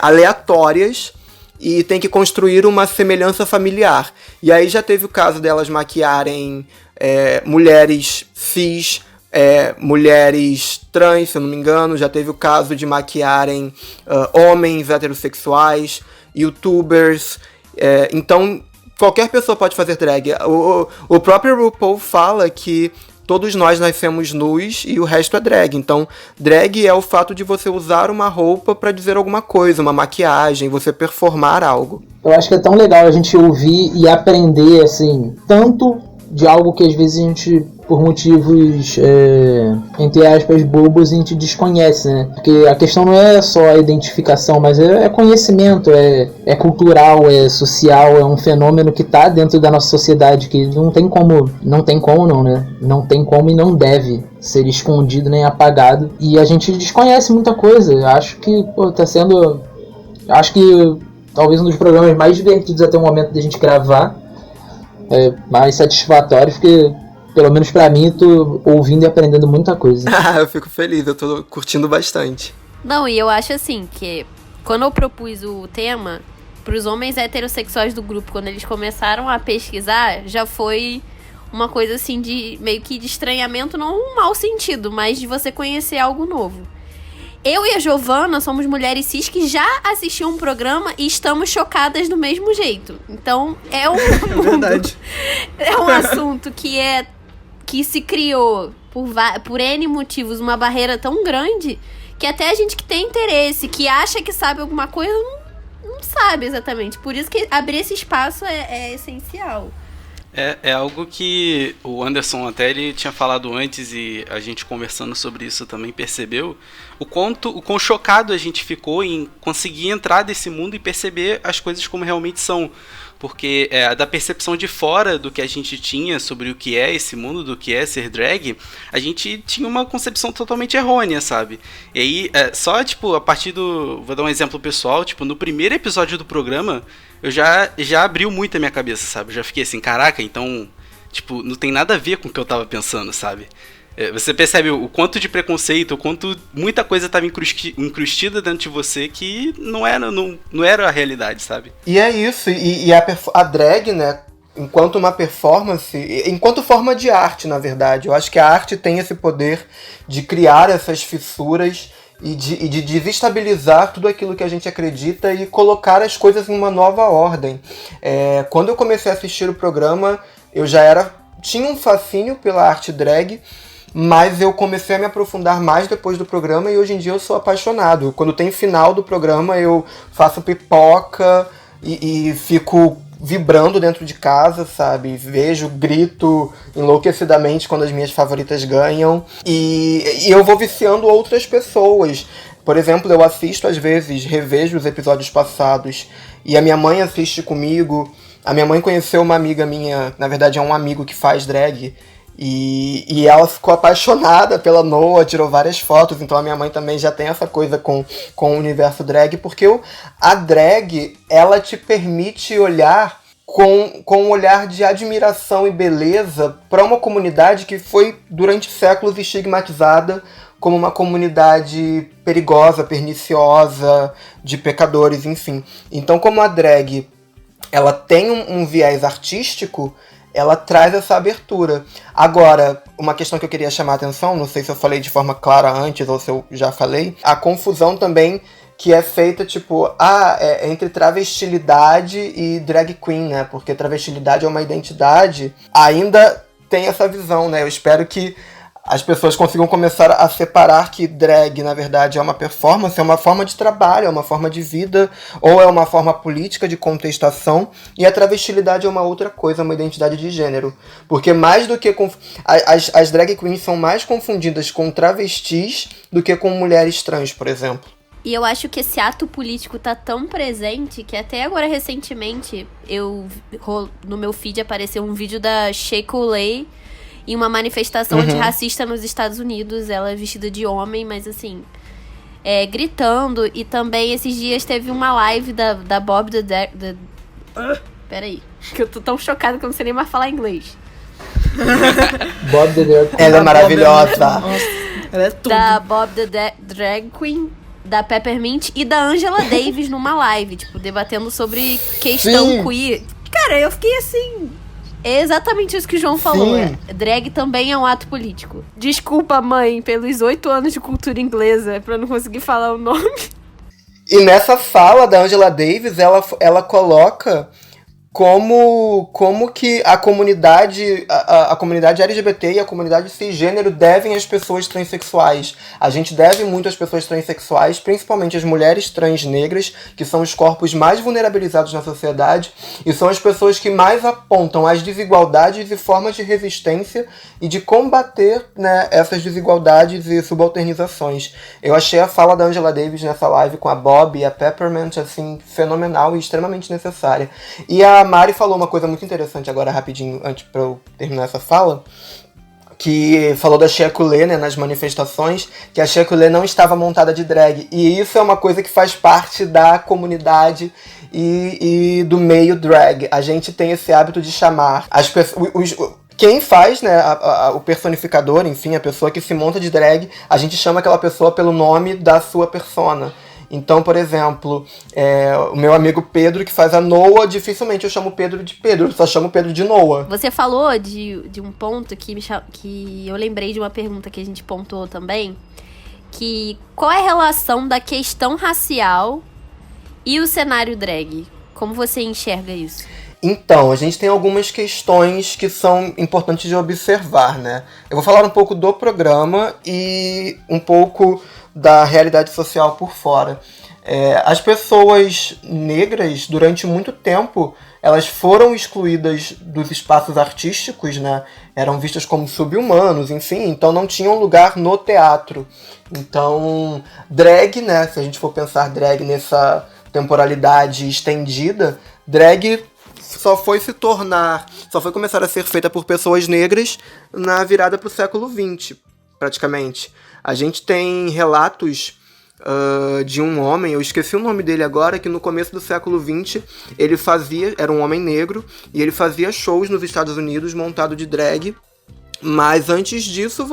aleatórias e tem que construir uma semelhança familiar. E aí já teve o caso delas maquiarem mulheres cis, mulheres trans, se eu não me engano. Já teve o caso de maquiarem homens heterossexuais, youtubers. Então, qualquer pessoa pode fazer drag. O próprio RuPaul fala que todos nós nascemos nus e o resto é drag. Então, drag é o fato de você usar uma roupa pra dizer alguma coisa, uma maquiagem, você performar algo. Eu acho que é tão legal a gente ouvir e aprender, assim, tanto de algo que às vezes a gente, por motivos, entre aspas, bobos, a gente desconhece, né? Porque a questão não é só a identificação, mas é conhecimento, é cultural, é social, é um fenômeno que tá dentro da nossa sociedade, que não tem como não, né? Não tem como e não deve ser escondido nem apagado. E a gente desconhece muita coisa. Acho que, tá sendo... Acho que talvez um dos programas mais divertidos até o momento de a gente gravar, mais satisfatório, porque pelo menos pra mim, tô ouvindo e aprendendo muita coisa. Eu fico feliz, eu tô curtindo bastante. Não, e eu acho assim, que quando eu propus o tema pros homens heterossexuais do grupo, quando eles começaram a pesquisar, já foi uma coisa assim de meio que de estranhamento, não um mau sentido, mas de você conhecer algo novo. Eu e a Giovana somos mulheres cis que já assistiam um programa e estamos chocadas do mesmo jeito. Então, é um verdade. É um assunto que se criou por N motivos, uma barreira tão grande, que até a gente que tem interesse, que acha que sabe alguma coisa, não sabe exatamente. Por isso que abrir esse espaço é essencial. É algo que o Anderson até ele tinha falado antes, e a gente conversando sobre isso também percebeu o quão chocado a gente ficou em conseguir entrar nesse mundo e perceber as coisas como realmente são. porque da percepção de fora do que a gente tinha sobre o que é esse mundo, do que é ser drag, a gente tinha uma concepção totalmente errônea, sabe? E aí, só, tipo, a partir do... Vou dar um exemplo pessoal, tipo, no primeiro episódio do programa, eu já abriu muito a minha cabeça, sabe? Eu já fiquei assim, caraca, então, tipo, não tem nada a ver com o que eu tava pensando, sabe? Você percebe o quanto de preconceito, o quanto muita coisa estava incrustida dentro de você que não era a realidade, sabe? E é isso, e a drag, né, enquanto uma performance, enquanto forma de arte, na verdade, eu acho que a arte tem esse poder de criar essas fissuras e de desestabilizar tudo aquilo que a gente acredita e colocar as coisas em uma nova ordem. Quando eu comecei a assistir o programa, eu tinha um fascínio pela arte drag, mas eu comecei a me aprofundar mais depois do programa e hoje em dia eu sou apaixonado. Quando tem final do programa eu faço pipoca e fico vibrando dentro de casa, sabe? Vejo, grito enlouquecidamente quando as minhas favoritas ganham e eu vou viciando outras pessoas. Por exemplo, eu assisto às vezes, revejo os episódios passados e a minha mãe assiste comigo. A minha mãe conheceu uma amiga minha, na verdade é um amigo que faz drag, e ela ficou apaixonada pela Noah, tirou várias fotos, então a minha mãe também já tem essa coisa com o universo drag, porque a drag, ela te permite olhar com um olhar de admiração e beleza para uma comunidade que foi durante séculos estigmatizada como uma comunidade perigosa, perniciosa, de pecadores, enfim. Então, como a drag ela tem um viés artístico, ela traz essa abertura. Agora, uma questão que eu queria chamar a atenção, não sei se eu falei de forma clara antes ou se eu já falei, a confusão também que é feita, tipo, entre travestilidade e drag queen, né? Porque travestilidade é uma identidade, ainda tem essa visão, né? Eu espero que as pessoas consigam começar a separar que drag, na verdade, é uma performance, é uma forma de trabalho, é uma forma de vida, ou é uma forma política de contestação, e a travestilidade é uma outra coisa, uma identidade de gênero. Porque mais do que... As drag queens são mais confundidas com travestis do que com mulheres trans, por exemplo. E eu acho que esse ato político tá tão presente que até agora, recentemente, no meu feed apareceu um vídeo da Shea Coulee em uma manifestação antirracista nos Estados Unidos, ela é vestida de homem, mas assim, gritando. E também esses dias teve uma live da Bob peraí, que eu tô tão chocada que eu não sei nem mais falar inglês. Bob the Drag Queen. Ela é maravilhosa. Ela é tudo. Da Bob the Drag Queen, da Peppermint e da Angela Davis numa live, tipo, debatendo sobre questão queer. Cara, eu fiquei assim... É exatamente isso que o João falou. Drag também é um ato político. Desculpa, mãe, pelos 8 anos de cultura inglesa, pra eu não conseguir falar o nome. E nessa fala da Angela Davis, ela coloca como que a comunidade LGBT e a comunidade cisgênero devem às pessoas transexuais. A gente deve muito às pessoas transexuais, principalmente às mulheres trans negras, que são os corpos mais vulnerabilizados na sociedade e são as pessoas que mais apontam as desigualdades e formas de resistência e de combater, né, essas desigualdades e subalternizações. Eu achei a fala da Angela Davis nessa live com a Bob e a Peppermint assim, fenomenal e extremamente necessária. E a Mari falou uma coisa muito interessante agora, rapidinho, antes pra eu terminar essa fala, que falou da Shea Coulee, né, nas manifestações, que a Shea Coulee não estava montada de drag. E isso é uma coisa que faz parte da comunidade e do meio drag. A gente tem esse hábito de chamar as pessoas... Quem faz, né, o personificador, enfim, a pessoa que se monta de drag, a gente chama aquela pessoa pelo nome da sua persona. Então, por exemplo, o meu amigo Pedro, que faz a Noah, dificilmente eu chamo Pedro de Pedro, eu só chamo Pedro de Noah. Você falou de um ponto que eu lembrei de uma pergunta que a gente pontuou também, que qual é a relação da questão racial e o cenário drag? Como você enxerga isso? Então, a gente tem algumas questões que são importantes de observar, né? Eu vou falar um pouco do programa e um pouco da realidade social por fora. As pessoas negras, durante muito tempo, elas foram excluídas dos espaços artísticos, né? Eram vistas como sub-humanos, enfim, então não tinham lugar no teatro. Então, drag, né? Se a gente for pensar drag nessa temporalidade estendida, drag só foi começar a ser feita por pessoas negras na virada pro século XX, praticamente. A gente tem relatos de um homem, eu esqueci o nome dele agora, que no começo do século XX era um homem negro, e ele fazia shows nos Estados Unidos montado de drag. Mas antes disso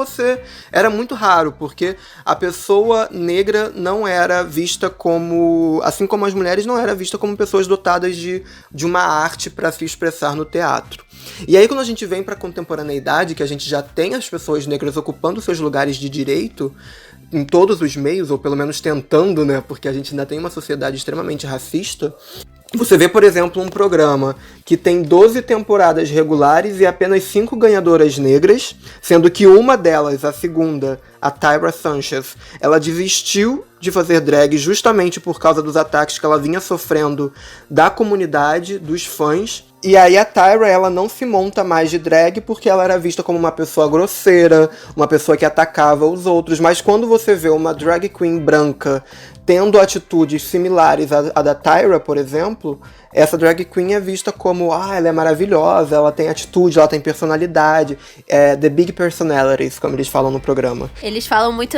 era muito raro, porque a pessoa negra não era vista como, assim como as mulheres, não era vista como pessoas dotadas de uma arte para se expressar no teatro. E aí quando a gente vem para a contemporaneidade, que a gente já tem as pessoas negras ocupando seus lugares de direito em todos os meios, ou pelo menos tentando, né, porque a gente ainda tem uma sociedade extremamente racista. Você vê, por exemplo, um programa que tem 12 temporadas regulares e apenas 5 ganhadoras negras, sendo que uma delas, a segunda, a Tyra Sanchez, ela desistiu de fazer drag justamente por causa dos ataques que ela vinha sofrendo da comunidade, dos fãs. E aí a Tyra, ela não se monta mais de drag porque ela era vista como uma pessoa grosseira, uma pessoa que atacava os outros. Mas quando você vê uma drag queen branca tendo atitudes similares à da Tyra, por exemplo, essa drag queen é vista como, ela é maravilhosa, ela tem atitude, ela tem personalidade, the big personalities, como eles falam no programa. Eles falam muito,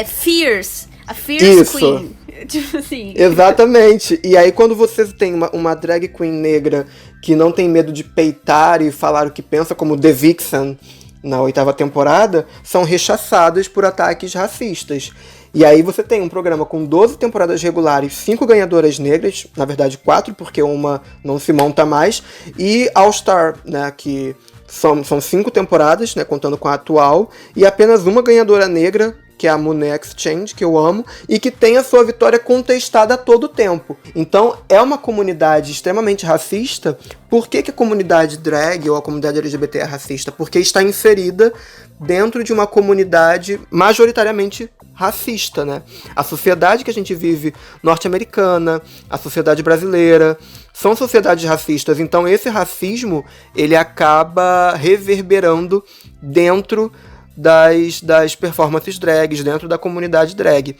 fierce, a fierce Isso. queen. Tipo assim. Exatamente. E aí quando você tem uma drag queen negra que não tem medo de peitar e falar o que pensa, como The Vixen na 8ª temporada, são rechaçadas por ataques racistas. E aí você tem um programa com 12 temporadas regulares, 5 ganhadoras negras, na verdade 4, porque uma não se monta mais, e All Star, né, que são 5 temporadas, né, contando com a atual, e apenas uma ganhadora negra, que é a Monét X Change, que eu amo, e que tem a sua vitória contestada a todo tempo. Então, é uma comunidade extremamente racista. Por que a comunidade drag ou a comunidade LGBT é racista? Porque está inserida dentro de uma comunidade majoritariamente racista, né? A sociedade que a gente vive norte-americana, a sociedade brasileira, são sociedades racistas. Então, esse racismo, ele acaba reverberando dentro das performances drags, dentro da comunidade drag.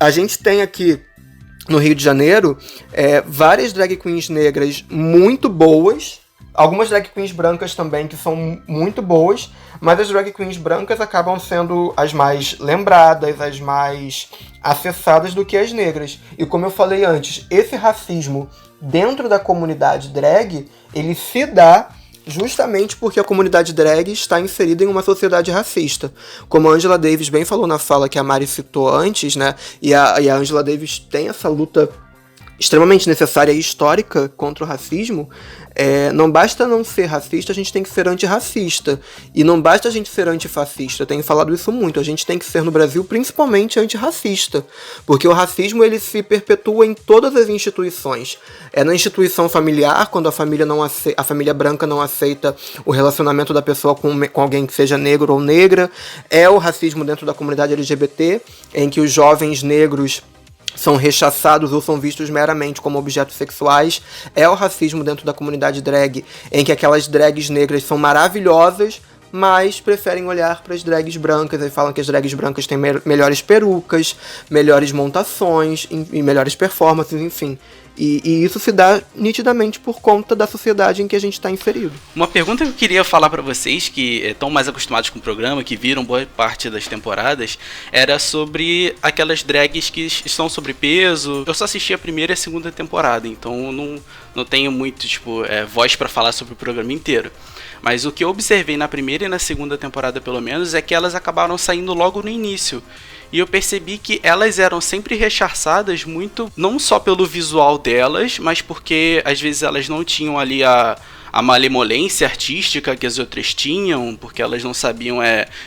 A gente tem aqui no Rio de Janeiro várias drag queens negras muito boas, algumas drag queens brancas também que são muito boas, mas as drag queens brancas acabam sendo as mais lembradas, as mais acessadas do que as negras. E como eu falei antes, esse racismo dentro da comunidade drag, ele se dá justamente porque a comunidade drag está inserida em uma sociedade racista. Como a Angela Davis bem falou na fala que a Mari citou antes, né? E a Angela Davis tem essa luta extremamente necessária e histórica contra o racismo. Não basta não ser racista, a gente tem que ser antirracista. E não basta a gente ser antifascista, eu tenho falado isso muito. A gente tem que ser, no Brasil, principalmente antirracista. Porque o racismo, ele se perpetua em todas as instituições. É na instituição familiar, quando a família branca não aceita o relacionamento da pessoa com alguém que seja negro ou negra. É o racismo dentro da comunidade LGBT, em que os jovens negros são rechaçados ou são vistos meramente como objetos sexuais. É o racismo dentro da comunidade drag, em que aquelas drags negras são maravilhosas, mas preferem olhar para as drags brancas e falam que as drags brancas têm melhores perucas, melhores montações e melhores performances, enfim. E isso se dá nitidamente por conta da sociedade em que a gente está inserido. Uma pergunta que eu queria falar para vocês, que estão mais acostumados com o programa, que viram boa parte das temporadas, era sobre aquelas drags que estão sobrepeso. Eu só assisti a primeira e a segunda temporada, então não tenho muito voz para falar sobre o programa inteiro. Mas o que eu observei na primeira e na segunda temporada, pelo menos, é que elas acabaram saindo logo no início. E eu percebi que elas eram sempre rechaçadas muito, não só pelo visual delas, mas porque às vezes elas não tinham ali a malemolência artística que as outras tinham, porque elas não sabiam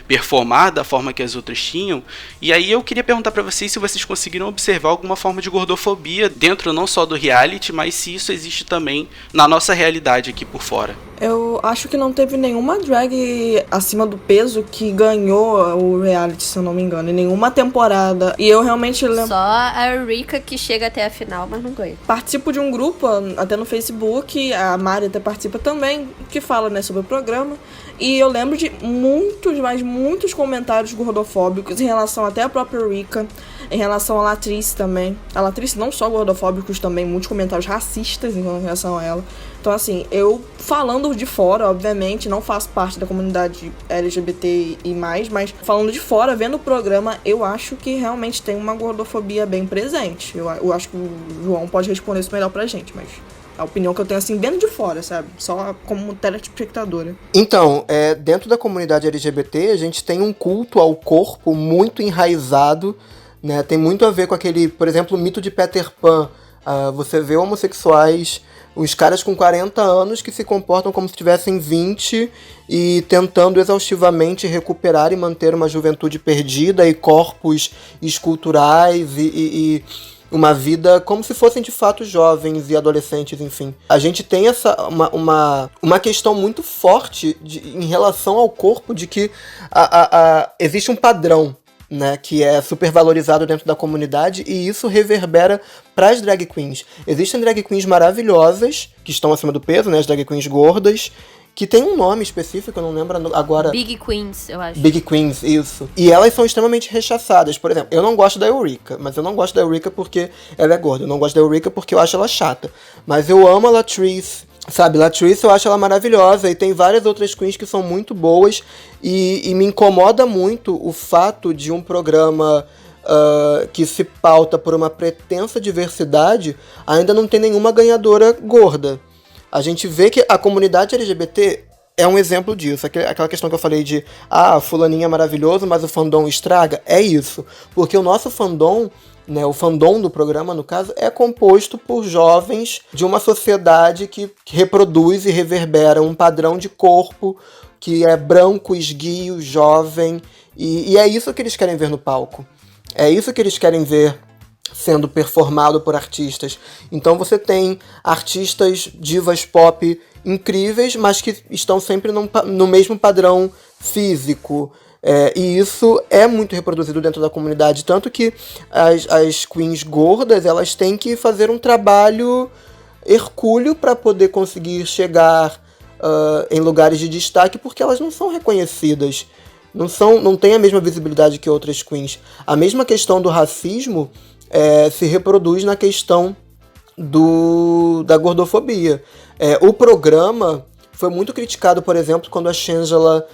performar da forma que as outras tinham. E aí eu queria perguntar pra vocês se vocês conseguiram observar alguma forma de gordofobia dentro não só do reality, mas se isso existe também na nossa realidade aqui por fora. Eu acho que não teve nenhuma drag acima do peso que ganhou o reality, se eu não me engano, em nenhuma temporada. E eu realmente lembro... Só a Rika que chega até a final, mas não ganha. Participo de um grupo, até no Facebook, a Mari até participa Limpa também, que fala, né, sobre o programa. E eu lembro de muitos comentários gordofóbicos em relação até a própria Rika, em relação à Latrice também. A Latrice não só gordofóbicos também, muitos comentários racistas em relação a ela. Então, assim, eu falando de fora, obviamente, não faço parte da comunidade LGBT e mais, mas falando de fora, vendo o programa, eu acho que realmente tem uma gordofobia bem presente. Eu acho que o João pode responder isso melhor pra gente, mas a opinião que eu tenho, assim, vendo de fora, sabe? Só como telespectadora. Então, dentro da comunidade LGBT, a gente tem um culto ao corpo muito enraizado, né? Tem muito a ver com aquele, por exemplo, o mito de Peter Pan. Você vê homossexuais, os caras com 40 anos que se comportam como se tivessem 20 e tentando exaustivamente recuperar e manter uma juventude perdida e corpos esculturais e uma vida como se fossem de fato jovens e adolescentes, enfim. A gente tem uma questão muito forte em relação ao corpo, de que existe um padrão, né, que é super valorizado dentro da comunidade, e isso reverbera para as drag queens. Existem drag queens maravilhosas, que estão acima do peso, né, as drag queens gordas, que tem um nome específico, eu não lembro agora. Big Queens, eu acho. Big Queens, isso. E elas são extremamente rechaçadas. Por exemplo, eu não gosto da Eureka, mas eu não gosto da Eureka porque ela é gorda. Eu não gosto da Eureka porque eu acho ela chata. Mas eu amo a Latrice. Sabe, Latrice eu acho ela maravilhosa, e tem várias outras queens que são muito boas, e me incomoda muito o fato de um programa que se pauta por uma pretensa diversidade ainda não ter nenhuma ganhadora gorda. A gente vê que a comunidade LGBT é um exemplo disso. Aquela questão que eu falei de fulaninho é maravilhoso, mas o fandom estraga, é isso. Porque o nosso fandom, né, o fandom do programa, no caso, é composto por jovens de uma sociedade que reproduz e reverbera um padrão de corpo que é branco, esguio, jovem, e é isso que eles querem ver no palco. É isso que eles querem ver sendo performado por artistas. Então você tem artistas, divas pop incríveis, mas que estão sempre no mesmo padrão físico. E isso é muito reproduzido dentro da comunidade, tanto que as queens gordas, elas têm que fazer um trabalho hercúleo para poder conseguir chegar em lugares de destaque, porque elas não são reconhecidas, não têm a mesma visibilidade que outras queens. A mesma questão do racismo se reproduz na questão da gordofobia. O programa foi muito criticado, por exemplo, quando a Shangela,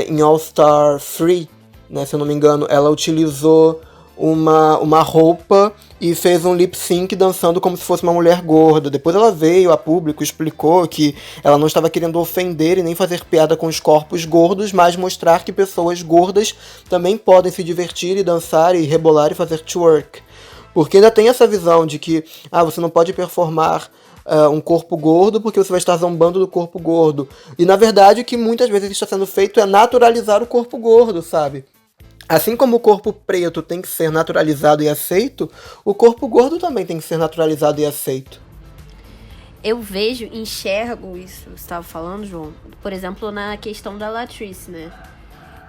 em All Star 3, né, se eu não me engano, ela utilizou uma roupa e fez um lip sync dançando como se fosse uma mulher gorda. Depois ela veio a público, explicou que ela não estava querendo ofender e nem fazer piada com os corpos gordos, mas mostrar que pessoas gordas também podem se divertir e dançar e rebolar e fazer twerk. Porque ainda tem essa visão de que você não pode performar um corpo gordo porque você vai estar zombando do corpo gordo. E na verdade o que muitas vezes está sendo feito é naturalizar o corpo gordo, sabe? Assim como o corpo preto tem que ser naturalizado e aceito, o corpo gordo também tem que ser naturalizado e aceito. Eu enxergo isso que você estava falando, João, por exemplo, na questão da Latrice, né?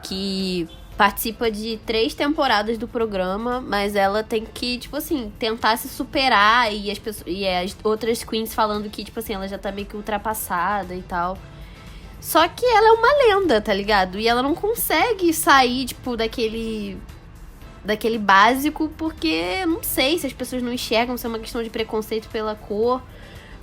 Que participa de 3 temporadas do programa, mas ela tem que, tipo assim, tentar se superar, e as outras queens falando que, tipo assim, ela já tá meio que ultrapassada e tal. Só que ela é uma lenda, tá ligado? E ela não consegue sair, tipo, daquele básico, porque não sei se as pessoas não enxergam, se é uma questão de preconceito pela cor,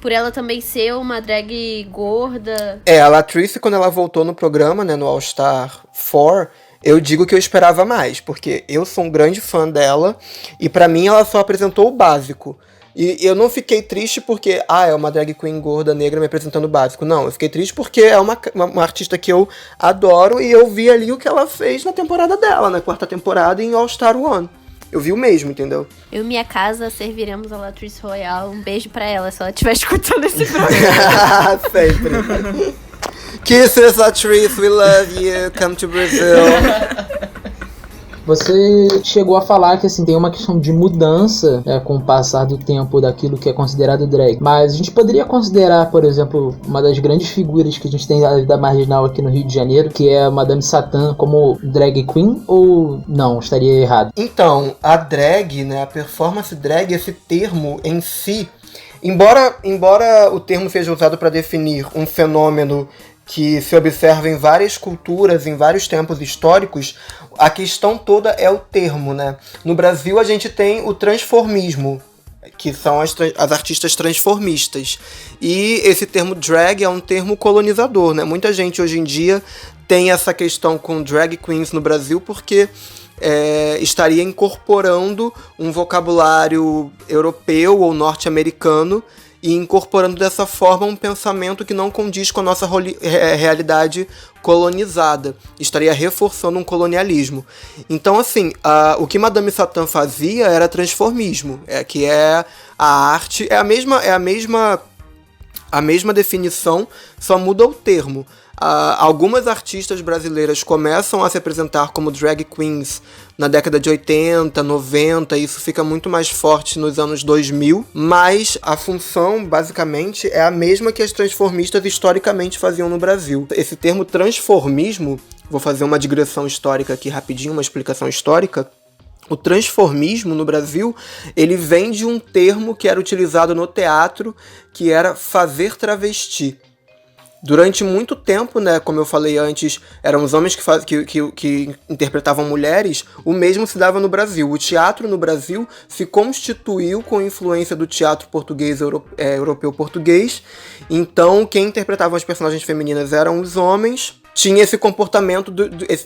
por ela também ser uma drag gorda. A Latrice, quando ela voltou no programa, né, no All Star 4, eu digo que eu esperava mais, porque eu sou um grande fã dela, e pra mim ela só apresentou o básico. E eu não fiquei triste porque, é uma drag queen gorda, negra me apresentando o básico. Não, eu fiquei triste porque é uma artista que eu adoro, e eu vi ali o que ela fez na temporada dela, na 4ª temporada em All Star 1. Eu vi o mesmo, entendeu? Eu e minha casa serviremos a Latrice Royale. Um beijo pra ela, se ela estiver escutando esse programa. Sempre. Kisses, Latrice, we love you, come to Brazil. Você chegou a falar que assim, tem uma questão de mudança com o passar do tempo daquilo que é considerado drag. Mas a gente poderia considerar, por exemplo, uma das grandes figuras que a gente tem da vida marginal aqui no Rio de Janeiro, que é a Madame Satã, como drag queen, ou não? Estaria errado? Então, a drag, né, a performance drag, esse termo em si, Embora o termo seja usado para definir um fenômeno que se observa em várias culturas, em vários tempos históricos, a questão toda é o termo, né? No Brasil a gente tem o transformismo, que são as artistas transformistas. E esse termo drag é um termo colonizador, né? Muita gente hoje em dia tem essa questão com drag queens no Brasil porque estaria incorporando um vocabulário europeu ou norte-americano e incorporando dessa forma um pensamento que não condiz com a nossa realidade colonizada. Estaria reforçando um colonialismo. Então, assim, o que Madame Satã fazia era transformismo, que é a arte, é a mesma definição, só muda o termo. Algumas artistas brasileiras começam a se apresentar como drag queens na década de 80, 90, isso fica muito mais forte nos anos 2000, mas a função, basicamente, é a mesma que as transformistas historicamente faziam no Brasil. Esse termo transformismo, vou fazer uma digressão histórica aqui rapidinho, uma explicação histórica. O transformismo no Brasil, ele vem de um termo que era utilizado no teatro, que era fazer travesti. Durante muito tempo, né, como eu falei antes, eram os homens que interpretavam mulheres, o mesmo se dava no Brasil. O teatro no Brasil se constituiu com influência do teatro português, europeu-português. Então, quem interpretava as personagens femininas eram os homens. Tinha esse comportamento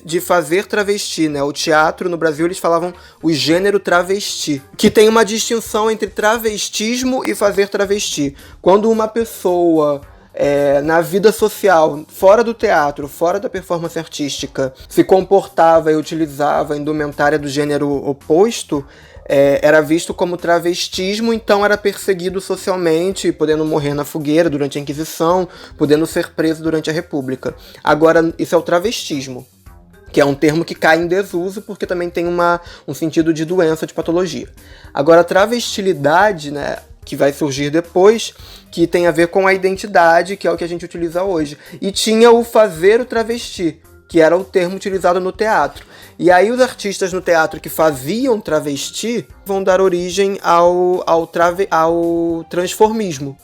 de fazer travesti, né? O teatro no Brasil eles falavam o gênero travesti, que tem uma distinção entre travestismo e fazer travesti. Quando uma pessoa na vida social, fora do teatro, fora da performance artística, se comportava e utilizava a indumentária do gênero oposto, era visto como travestismo, então era perseguido socialmente, podendo morrer na fogueira durante a Inquisição, podendo ser preso durante a República. Agora, isso é o travestismo, que é um termo que cai em desuso porque também tem um sentido de doença, de patologia. Agora, a travestilidade, né, que vai surgir depois, que tem a ver com a identidade, que é o que a gente utiliza hoje. E tinha o fazer o travesti, que era o termo utilizado no teatro. E aí os artistas no teatro que faziam travesti vão dar origem ao transformismo.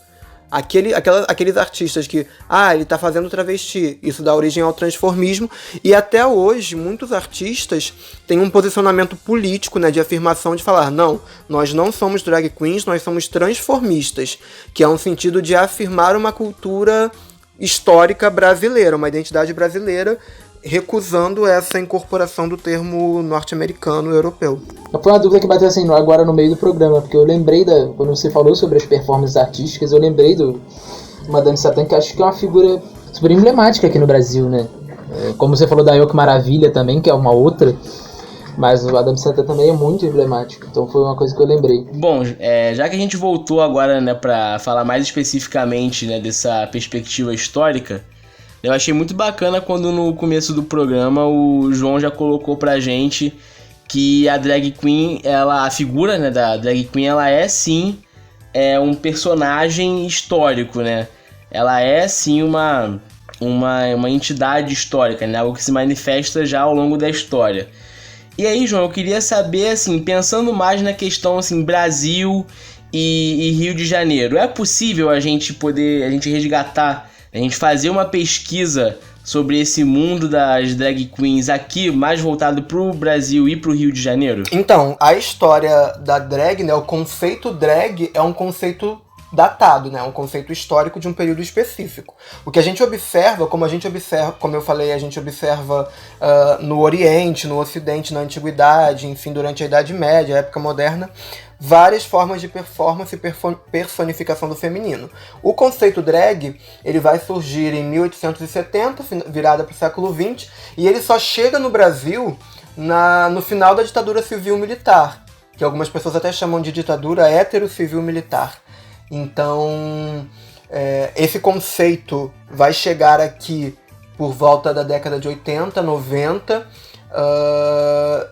Aqueles artistas que, ele tá fazendo travesti, isso dá origem ao transformismo, e até hoje muitos artistas têm um posicionamento político, né, de afirmação, de falar, não, nós não somos drag queens, nós somos transformistas, que é um sentido de afirmar uma cultura histórica brasileira, uma identidade brasileira, recusando essa incorporação do termo norte-americano europeu. Foi uma dúvida que bateu assim agora no meio do programa, porque eu lembrei quando você falou sobre as performances artísticas, eu lembrei do Madame Satã, que acho que é uma figura super emblemática aqui no Brasil, né? Como você falou da Eu Que Maravilha também, que é uma outra, mas o Madame Satã também é muito emblemático, então foi uma coisa que eu lembrei. Bom, já que a gente voltou agora, né, para falar mais especificamente, né, dessa perspectiva histórica, eu achei muito bacana quando no começo do programa o João já colocou pra gente que a drag queen, a figura, né, da drag queen, ela é sim um personagem histórico, né? Ela é sim uma entidade histórica, né? Algo que se manifesta já ao longo da história. E aí, João, eu queria saber, assim, pensando mais na questão, assim, Brasil e Rio de Janeiro, é possível a gente resgatar, a gente fazer uma pesquisa sobre esse mundo das drag queens aqui, mais voltado pro Brasil e pro Rio de Janeiro? Então, a história da drag, né, o conceito drag é um conceito datado, né, um conceito histórico de um período específico. O que a gente observa, como eu falei, a gente observa no Oriente, no Ocidente, na Antiguidade, enfim, durante a Idade Média, a época moderna, várias formas de performance e personificação do feminino. O conceito drag, ele vai surgir em 1870, virada para o século XX, e ele só chega no Brasil no final da ditadura civil-militar, que algumas pessoas até chamam de ditadura hétero-civil-militar. Então, esse conceito vai chegar aqui por volta da década de 80, 90.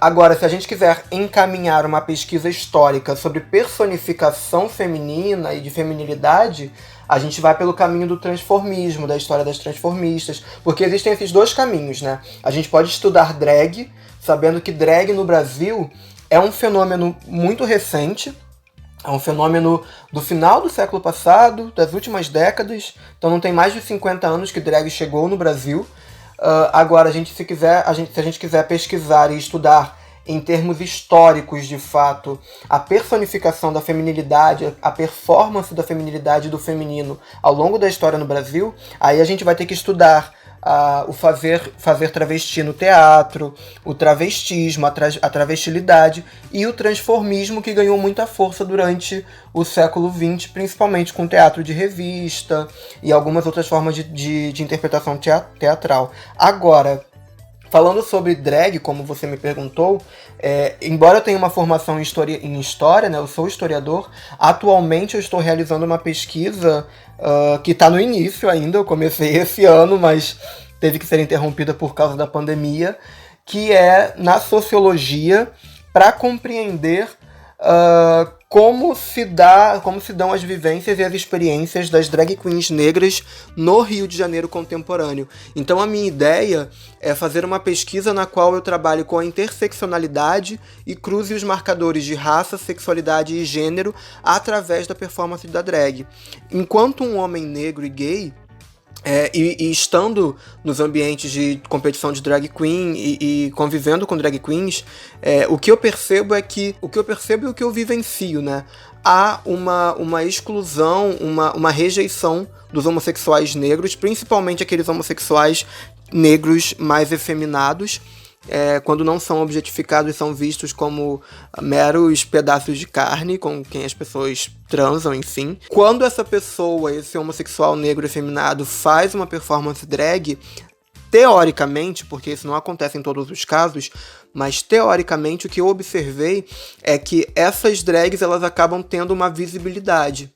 Agora, se a gente quiser encaminhar uma pesquisa histórica sobre personificação feminina e de feminilidade, a gente vai pelo caminho do transformismo, da história das transformistas, porque existem esses dois caminhos, né? A gente pode estudar drag, sabendo que drag no Brasil é um fenômeno muito recente, É um fenômeno do final do século passado, das últimas décadas. Então não tem mais de 50 anos que drag chegou no Brasil. Agora, se a gente quiser pesquisar e estudar em termos históricos, de fato, a personificação da feminilidade, a performance da feminilidade e do feminino ao longo da história no Brasil, aí a gente vai ter que estudar o fazer travesti no teatro, o travestismo, a travestilidade e o transformismo, que ganhou muita força durante o século XX, principalmente com teatro de revista e algumas outras formas de interpretação teatral. Agora, falando sobre drag, como você me perguntou, embora eu tenha uma formação em história, né, eu sou historiador, atualmente eu estou realizando uma pesquisa que está no início ainda, eu comecei esse ano, mas teve que ser interrompida por causa da pandemia, que é na sociologia, para compreender como se dão as vivências e as experiências das drag queens negras no Rio de Janeiro contemporâneo. Então a minha ideia é fazer uma pesquisa na qual eu trabalho com a interseccionalidade e cruze os marcadores de raça, sexualidade e gênero através da performance da drag. Enquanto um homem negro e gay, e estando nos ambientes de competição de drag queen e convivendo com drag queens, o que eu percebo e o que eu vivencio, né? Há uma exclusão, uma rejeição dos homossexuais negros, principalmente aqueles homossexuais negros mais efeminados, quando não são objetificados, são vistos como meros pedaços de carne com quem as pessoas transam, enfim. Quando essa pessoa, esse homossexual negro efeminado, faz uma performance drag, teoricamente, porque isso não acontece em todos os casos, mas teoricamente o que eu observei é que essas drags, elas acabam tendo uma visibilidade.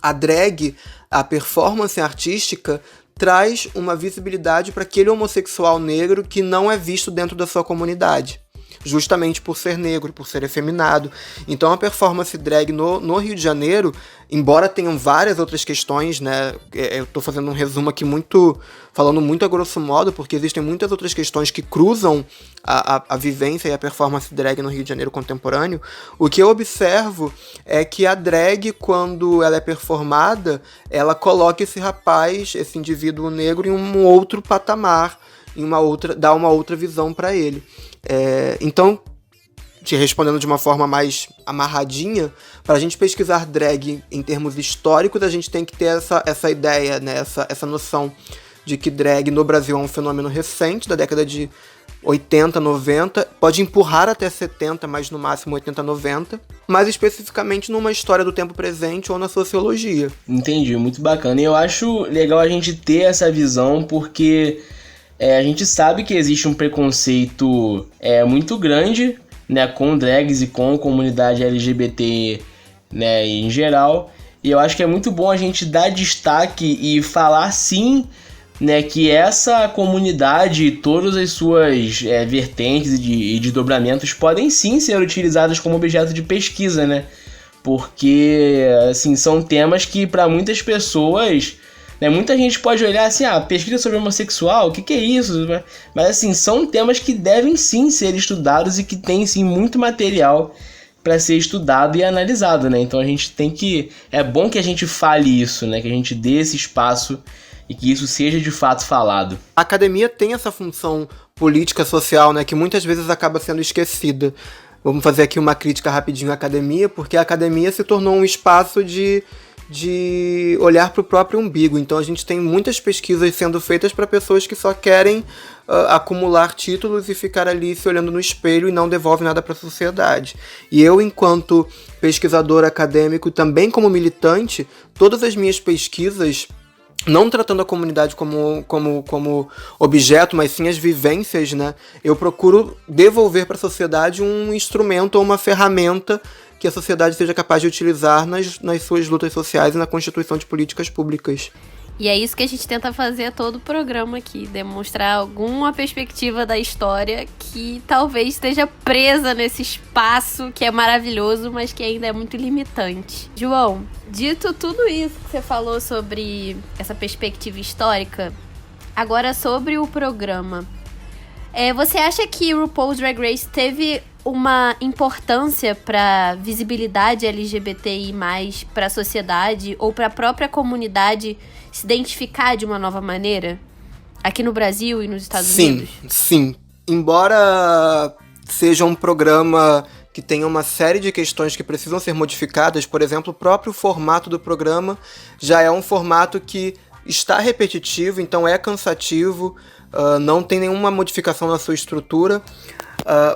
A drag, a performance artística, traz uma visibilidade para aquele homossexual negro que não é visto dentro da sua comunidade, justamente por ser negro, por ser efeminado. Então a performance drag no Rio de Janeiro, embora tenham várias outras questões, né, eu estou fazendo um resumo aqui falando muito a grosso modo, porque existem muitas outras questões que cruzam a vivência e a performance drag no Rio de Janeiro contemporâneo. O que eu observo é que a drag, quando ela é performada, ela coloca esse rapaz, esse indivíduo negro, em um outro patamar, dá uma outra visão para ele. Então, te respondendo de uma forma mais amarradinha, para a gente pesquisar drag em termos históricos, a gente tem que ter essa ideia, né, essa noção de que drag no Brasil é um fenômeno recente, da década de 80, 90, pode empurrar até 70, mas no máximo 80, 90, mas especificamente numa história do tempo presente ou na sociologia. Entendi, muito bacana. E eu acho legal a gente ter essa visão, porque a gente sabe que existe um preconceito muito grande, né, com drags e com comunidade LGBT, né, em geral. E eu acho que é muito bom a gente dar destaque e falar sim, né, que essa comunidade, todas as suas vertentes e desdobramentos podem sim ser utilizadas como objeto de pesquisa, né? Porque assim, são temas que para muitas pessoas, né, muita gente pode olhar assim, pesquisa sobre homossexual, o que é isso? Mas assim, são temas que devem sim ser estudados e que tem sim muito material para ser estudado e analisado, né? Então a gente tem que... É bom que a gente fale isso, né? Que a gente dê esse espaço e que isso seja de fato falado. A academia tem essa função política social, né, que muitas vezes acaba sendo esquecida. Vamos fazer aqui uma crítica rapidinho à academia, porque a academia se tornou um espaço de olhar para o próprio umbigo. Então a gente tem muitas pesquisas sendo feitas para pessoas que só querem acumular títulos e ficar ali se olhando no espelho e não devolve nada para a sociedade. E eu, enquanto pesquisador acadêmico, também como militante, todas as minhas pesquisas, não tratando a comunidade como objeto, mas sim as vivências, né? Eu procuro devolver para a sociedade um instrumento ou uma ferramenta que a sociedade seja capaz de utilizar nas suas lutas sociais e na constituição de políticas públicas. E é isso que a gente tenta fazer todo o programa aqui, demonstrar alguma perspectiva da história que talvez esteja presa nesse espaço que é maravilhoso, mas que ainda é muito limitante. João, dito tudo isso que você falou sobre essa perspectiva histórica, agora sobre o programa. Você acha que RuPaul's Drag Race teve uma importância pra visibilidade LGBTI+, pra sociedade ou pra própria comunidade se identificar de uma nova maneira? Aqui no Brasil e nos Estados Unidos? Sim. Embora seja um programa que tenha uma série de questões que precisam ser modificadas, por exemplo, o próprio formato do programa já é um formato que está repetitivo, então é cansativo, não tem nenhuma modificação na sua estrutura,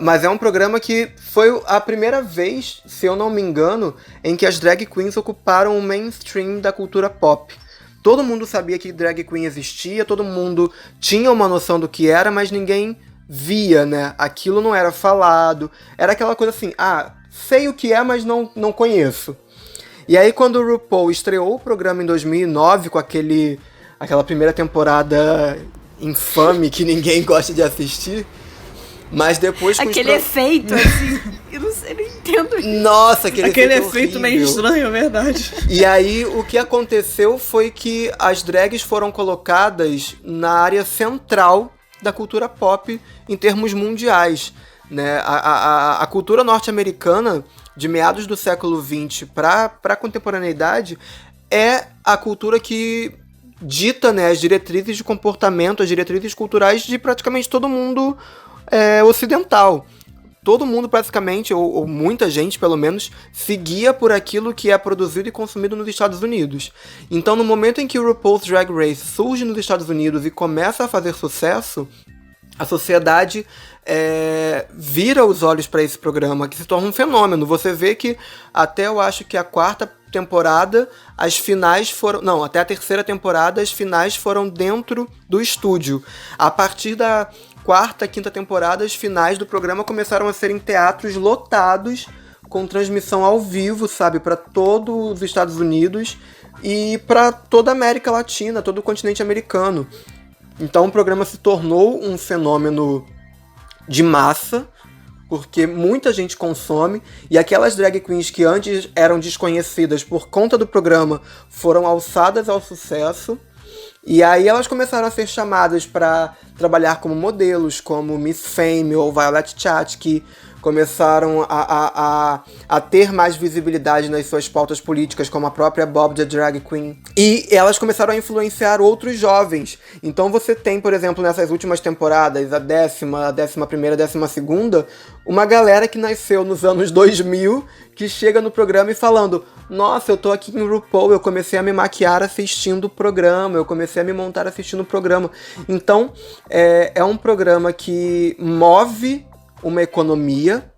mas é um programa que foi a primeira vez, se eu não me engano, em que as drag queens ocuparam o mainstream da cultura pop. Todo mundo sabia que drag queen existia, todo mundo tinha uma noção do que era, mas ninguém via, né? Aquilo não era falado. Era aquela coisa assim, sei o que é, mas não conheço. E aí quando o RuPaul estreou o programa em 2009, com aquela primeira temporada infame que ninguém gosta de assistir, mas depois... Aquele efeito, assim, eu não entendo isso. Nossa, aquele efeito meio estranho, é verdade. E aí o que aconteceu foi que as drags foram colocadas na área central da cultura pop em termos mundiais, né? A cultura norte-americana de meados do século XX para a contemporaneidade é a cultura que dita, né, as diretrizes de comportamento, as diretrizes culturais de praticamente todo mundo ocidental. Todo mundo praticamente, ou muita gente pelo menos, seguia por aquilo que é produzido e consumido nos Estados Unidos. Então no momento em que o RuPaul's Drag Race surge nos Estados Unidos e começa a fazer sucesso, a sociedade vira os olhos para esse programa, que se torna um fenômeno. Você vê que até eu acho que a quarta temporada, as finais foram... Não, até a terceira temporada, as finais foram dentro do estúdio. A partir da quarta, quinta temporada, as finais do programa começaram a ser em teatros lotados, com transmissão ao vivo, sabe, para todos os Estados Unidos e para toda a América Latina, todo o continente americano. Então o programa se tornou um fenômeno de massa, porque muita gente consome, e aquelas drag queens que antes eram desconhecidas por conta do programa foram alçadas ao sucesso. E aí elas começaram a ser chamadas para trabalhar como modelos, como Miss Fame ou Violet Chachki, começaram a ter mais visibilidade nas suas pautas políticas, como a própria Bob the Drag Queen. E elas começaram a influenciar outros jovens. Então você tem, por exemplo, nessas últimas temporadas, a 10ª, 11ª, 12ª, uma galera que nasceu nos anos 2000, que chega no programa e falando: nossa, eu tô aqui em RuPaul, eu comecei a me maquiar assistindo o programa, eu comecei a me montar assistindo o programa. Então, é um programa que move uma economia,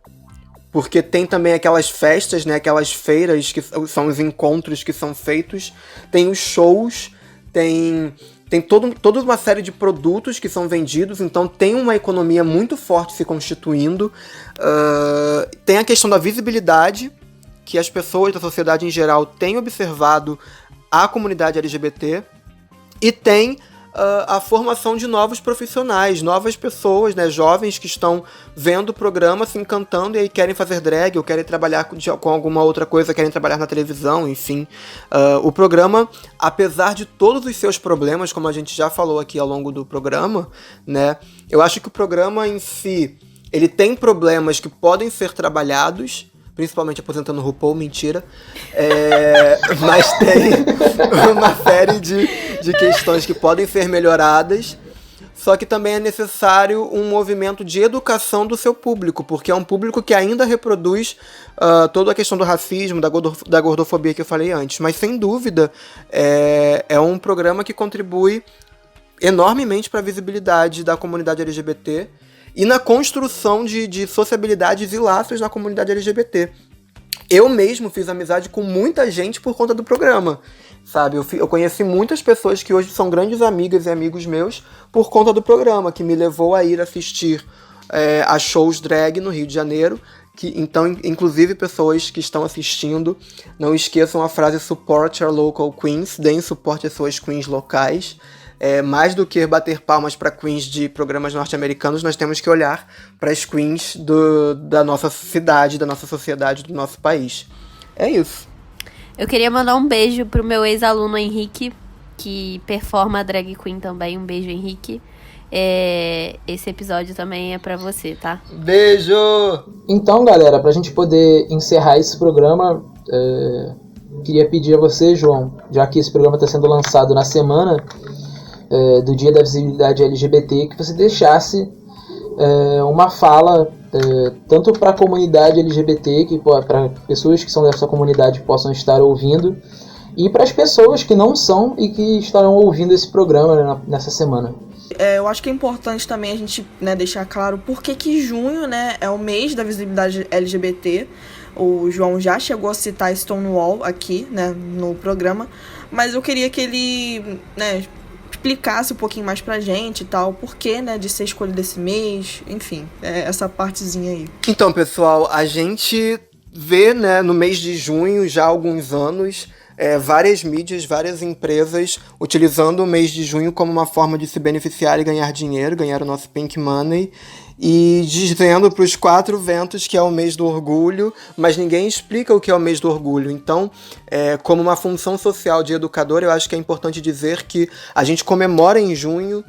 porque tem também aquelas festas, né, aquelas feiras que são os encontros que são feitos, tem os shows, tem toda uma série de produtos que são vendidos, então tem uma economia muito forte se constituindo. Tem a questão da visibilidade, que as pessoas da sociedade em geral têm observado a comunidade LGBT, e tem a formação de novos profissionais, novas pessoas, né, jovens que estão vendo o programa, se encantando e aí querem fazer drag ou querem trabalhar com alguma outra coisa, querem trabalhar na televisão, enfim. O programa, apesar de todos os seus problemas, como a gente já falou aqui ao longo do programa, né, eu acho que o programa em si, ele tem problemas que podem ser trabalhados, principalmente aposentando o RuPaul, mentira. Mas tem uma série de questões que podem ser melhoradas, só que também é necessário um movimento de educação do seu público, porque é um público que ainda reproduz toda a questão do racismo, da gordofobia que eu falei antes. Mas, sem dúvida, é um programa que contribui enormemente para a visibilidade da comunidade LGBT e na construção de sociabilidades e laços na comunidade LGBT. Eu mesmo fiz amizade com muita gente por conta do programa, sabe? Eu conheci muitas pessoas que hoje são grandes amigas e amigos meus por conta do programa, que me levou a ir assistir a shows drag no Rio de Janeiro. Então, inclusive, pessoas que estão assistindo, não esqueçam a frase "Support your local queens", deem suporte às suas queens locais. Mais do que bater palmas para queens de programas norte-americanos, nós temos que olhar para as queens da nossa cidade, da nossa sociedade, do nosso país. É isso. Eu queria mandar um beijo pro meu ex-aluno Henrique, que performa drag queen também. Um beijo, Henrique. esse episódio também é pra você, tá? Beijo! Então, galera, pra gente poder encerrar esse programa, queria pedir a você, João, já que esse programa está sendo lançado na semana do Dia da Visibilidade LGBT, que você deixasse uma fala tanto para a comunidade LGBT, para pessoas que são dessa comunidade possam estar ouvindo, e para as pessoas que não são e que estarão ouvindo esse programa nessa semana. Eu acho que é importante também a gente, né, deixar claro por que junho, né, é o mês da visibilidade LGBT. O João já chegou a citar Stonewall aqui, né, no programa, mas eu queria que ele, né, explicasse um pouquinho mais pra gente e tal, o porquê, né, de ser escolhido esse mês, enfim, essa partezinha aí. Então, pessoal, a gente vê, né, no mês de junho, já há alguns anos, várias mídias, várias empresas utilizando o mês de junho como uma forma de se beneficiar e ganhar dinheiro, ganhar o nosso pink money, e dizendo para os 4 ventos que é o mês do orgulho, mas ninguém explica o que é o mês do orgulho. Então, como uma função social de educador, eu acho que é importante dizer que a gente comemora em junho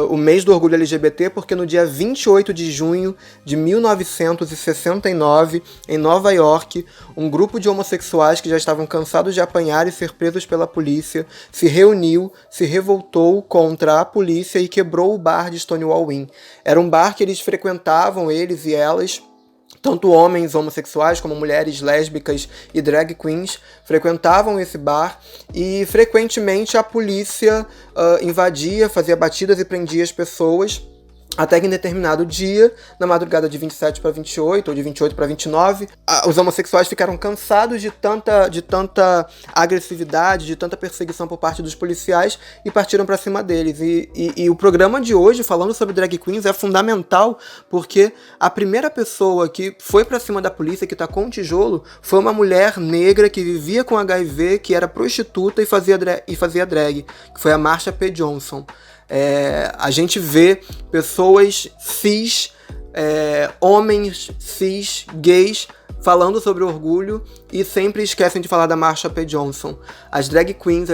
o mês do orgulho LGBT, porque no dia 28 de junho de 1969, em Nova York, um grupo de homossexuais que já estavam cansados de apanhar e ser presos pela polícia se reuniu, se revoltou contra a polícia e quebrou o bar de Stonewall Inn. Era um bar que eles frequentavam, eles e elas, tanto homens homossexuais como mulheres lésbicas e drag queens frequentavam esse bar, e frequentemente a polícia invadia, fazia batidas e prendia as pessoas, até que em determinado dia, na madrugada de 27 para 28, ou de 28 para 29, os homossexuais ficaram cansados de tanta agressividade, de tanta perseguição por parte dos policiais, e partiram para cima deles. E o programa de hoje, falando sobre drag queens, é fundamental, porque a primeira pessoa que foi para cima da polícia, que tacou um tijolo, foi uma mulher negra que vivia com HIV, que era prostituta e fazia drag, que foi a Marsha P. Johnson. A gente vê pessoas cis, homens cis, gays, falando sobre orgulho e sempre esquecem de falar da Marsha P. Johnson. As drag queens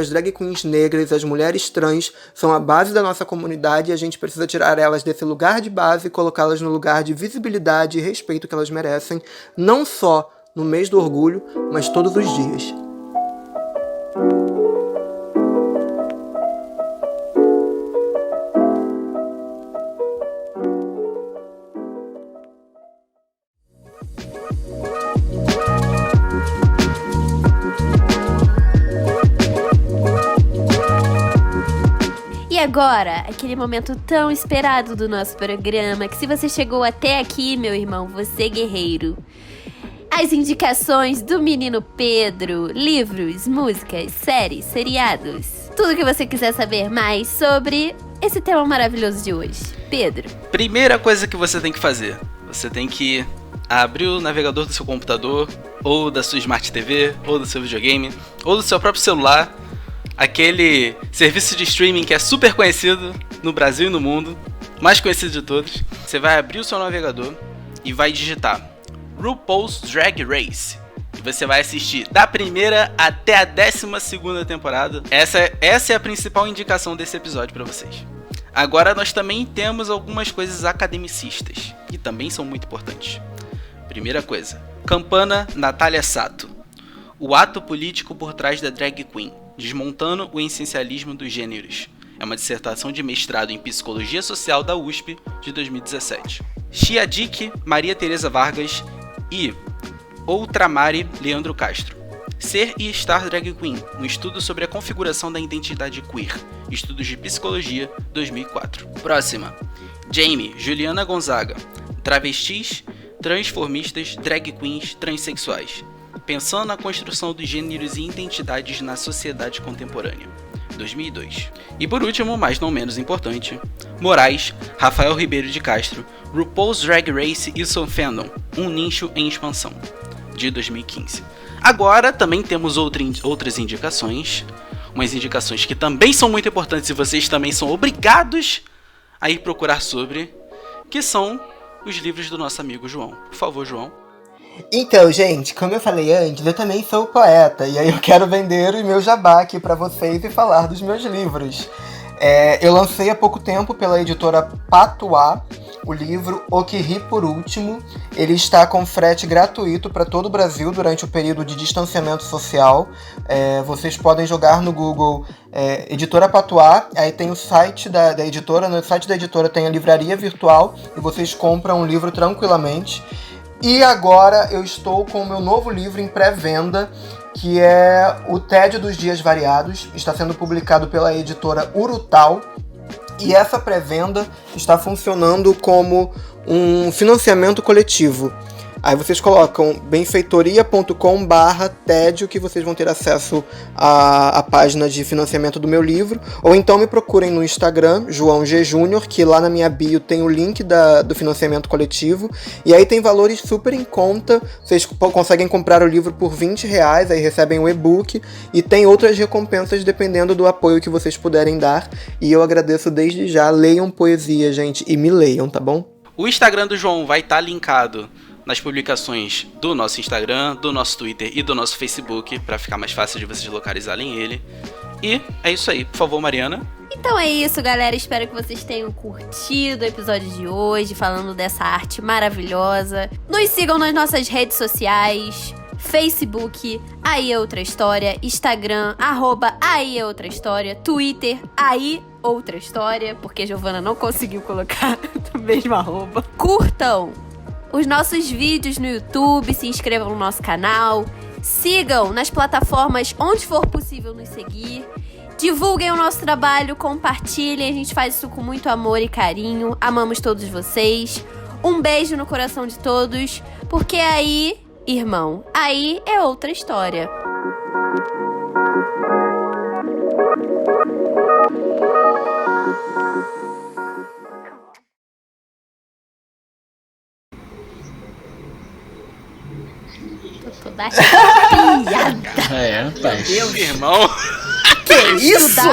negras, as mulheres trans são a base da nossa comunidade, e a gente precisa tirar elas desse lugar de base e colocá-las no lugar de visibilidade e respeito que elas merecem, não só no mês do orgulho, mas todos os dias. Agora, aquele momento tão esperado do nosso programa, que se você chegou até aqui, meu irmão, você guerreiro. As indicações do menino Pedro, livros, músicas, séries, seriados. Tudo que você quiser saber mais sobre esse tema maravilhoso de hoje. Pedro. Primeira coisa que você tem que fazer, você tem que abrir o navegador do seu computador, ou da sua Smart TV, ou do seu videogame, ou do seu próprio celular, aquele serviço de streaming que é super conhecido no Brasil e no mundo, mais conhecido de todos. Você vai abrir o seu navegador e vai digitar RuPaul's Drag Race. E você vai assistir da primeira até a 12ª temporada. Essa é a principal indicação desse episódio para vocês. Agora nós também temos algumas coisas academicistas, que também são muito importantes. Primeira coisa, Campana Natália Sato. O ato político por trás da drag queen, desmontando o essencialismo dos gêneros. É uma dissertação de mestrado em Psicologia Social da USP de 2017. Chia Dick, Maria Tereza Vargas e Outramari Leandro Castro. Ser e estar drag queen, um estudo sobre a configuração da identidade queer. Estudos de Psicologia, 2004. Próxima. Jamie, Juliana Gonzaga. Travestis, transformistas, drag queens, transexuais. Pensando na construção dos gêneros e identidades na sociedade contemporânea, 2002. E por último, mas não menos importante, Moraes, Rafael Ribeiro de Castro, RuPaul's Drag Race e seu fandom, um nicho em expansão, de 2015. Agora também temos outras indicações, umas indicações que também são muito importantes e vocês também são obrigados a ir procurar sobre, que são os livros do nosso amigo João. Por favor, João. Então, gente, como eu falei antes, eu também sou poeta, e aí eu quero vender o meu jabá aqui pra vocês e falar dos meus livros. Eu lancei há pouco tempo pela editora Patois o livro O Que Ri Por Último. Ele está com frete gratuito para todo o Brasil durante o período de distanciamento social. Vocês podem jogar no Google Editora Patois, aí tem o site da editora. No site da editora tem a livraria virtual e vocês compram o livro tranquilamente. E agora eu estou com o meu novo livro em pré-venda, que é O Tédio dos Dias Variados. Está sendo publicado pela editora Urutau. E essa pré-venda está funcionando como um financiamento coletivo. Aí vocês colocam benfeitoria.com/tédio que vocês vão ter acesso à página de financiamento do meu livro. Ou então me procurem no Instagram, João G. Júnior, que lá na minha bio tem o link do financiamento coletivo. E aí tem valores super em conta. Vocês conseguem comprar o livro por R$20, aí recebem o e-book. E tem outras recompensas dependendo do apoio que vocês puderem dar. E eu agradeço desde já. Leiam poesia, gente, e me leiam, tá bom? O Instagram do João vai estar linkado nas publicações do nosso Instagram, do nosso Twitter e do nosso Facebook, para ficar mais fácil de vocês localizarem ele. E é isso aí. Por favor, Mariana. Então é isso, galera. Espero que vocês tenham curtido o episódio de hoje, falando dessa arte maravilhosa. Nos sigam nas nossas redes sociais. Facebook, Aí é Outra História, Instagram, @Aí é Outra História, Twitter, Aí Outra História, porque a Giovana não conseguiu colocar do mesmo @. Curtam os nossos vídeos no YouTube, se inscrevam no nosso canal, sigam nas plataformas onde for possível nos seguir, divulguem o nosso trabalho, compartilhem, a gente faz isso com muito amor e carinho, amamos todos vocês. Um beijo no coração de todos, porque aí, irmão, aí é outra história. Toda piada. Rapaz. Meu irmão. Que isso?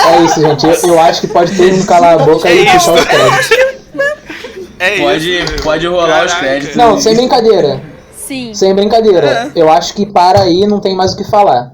É isso, gente. Eu acho que pode todo mundo calar a boca e puxar os créditos. Pode rolar os créditos. Não, sem brincadeira. Sim. Sem brincadeira. Eu acho que para aí não tem mais o que falar.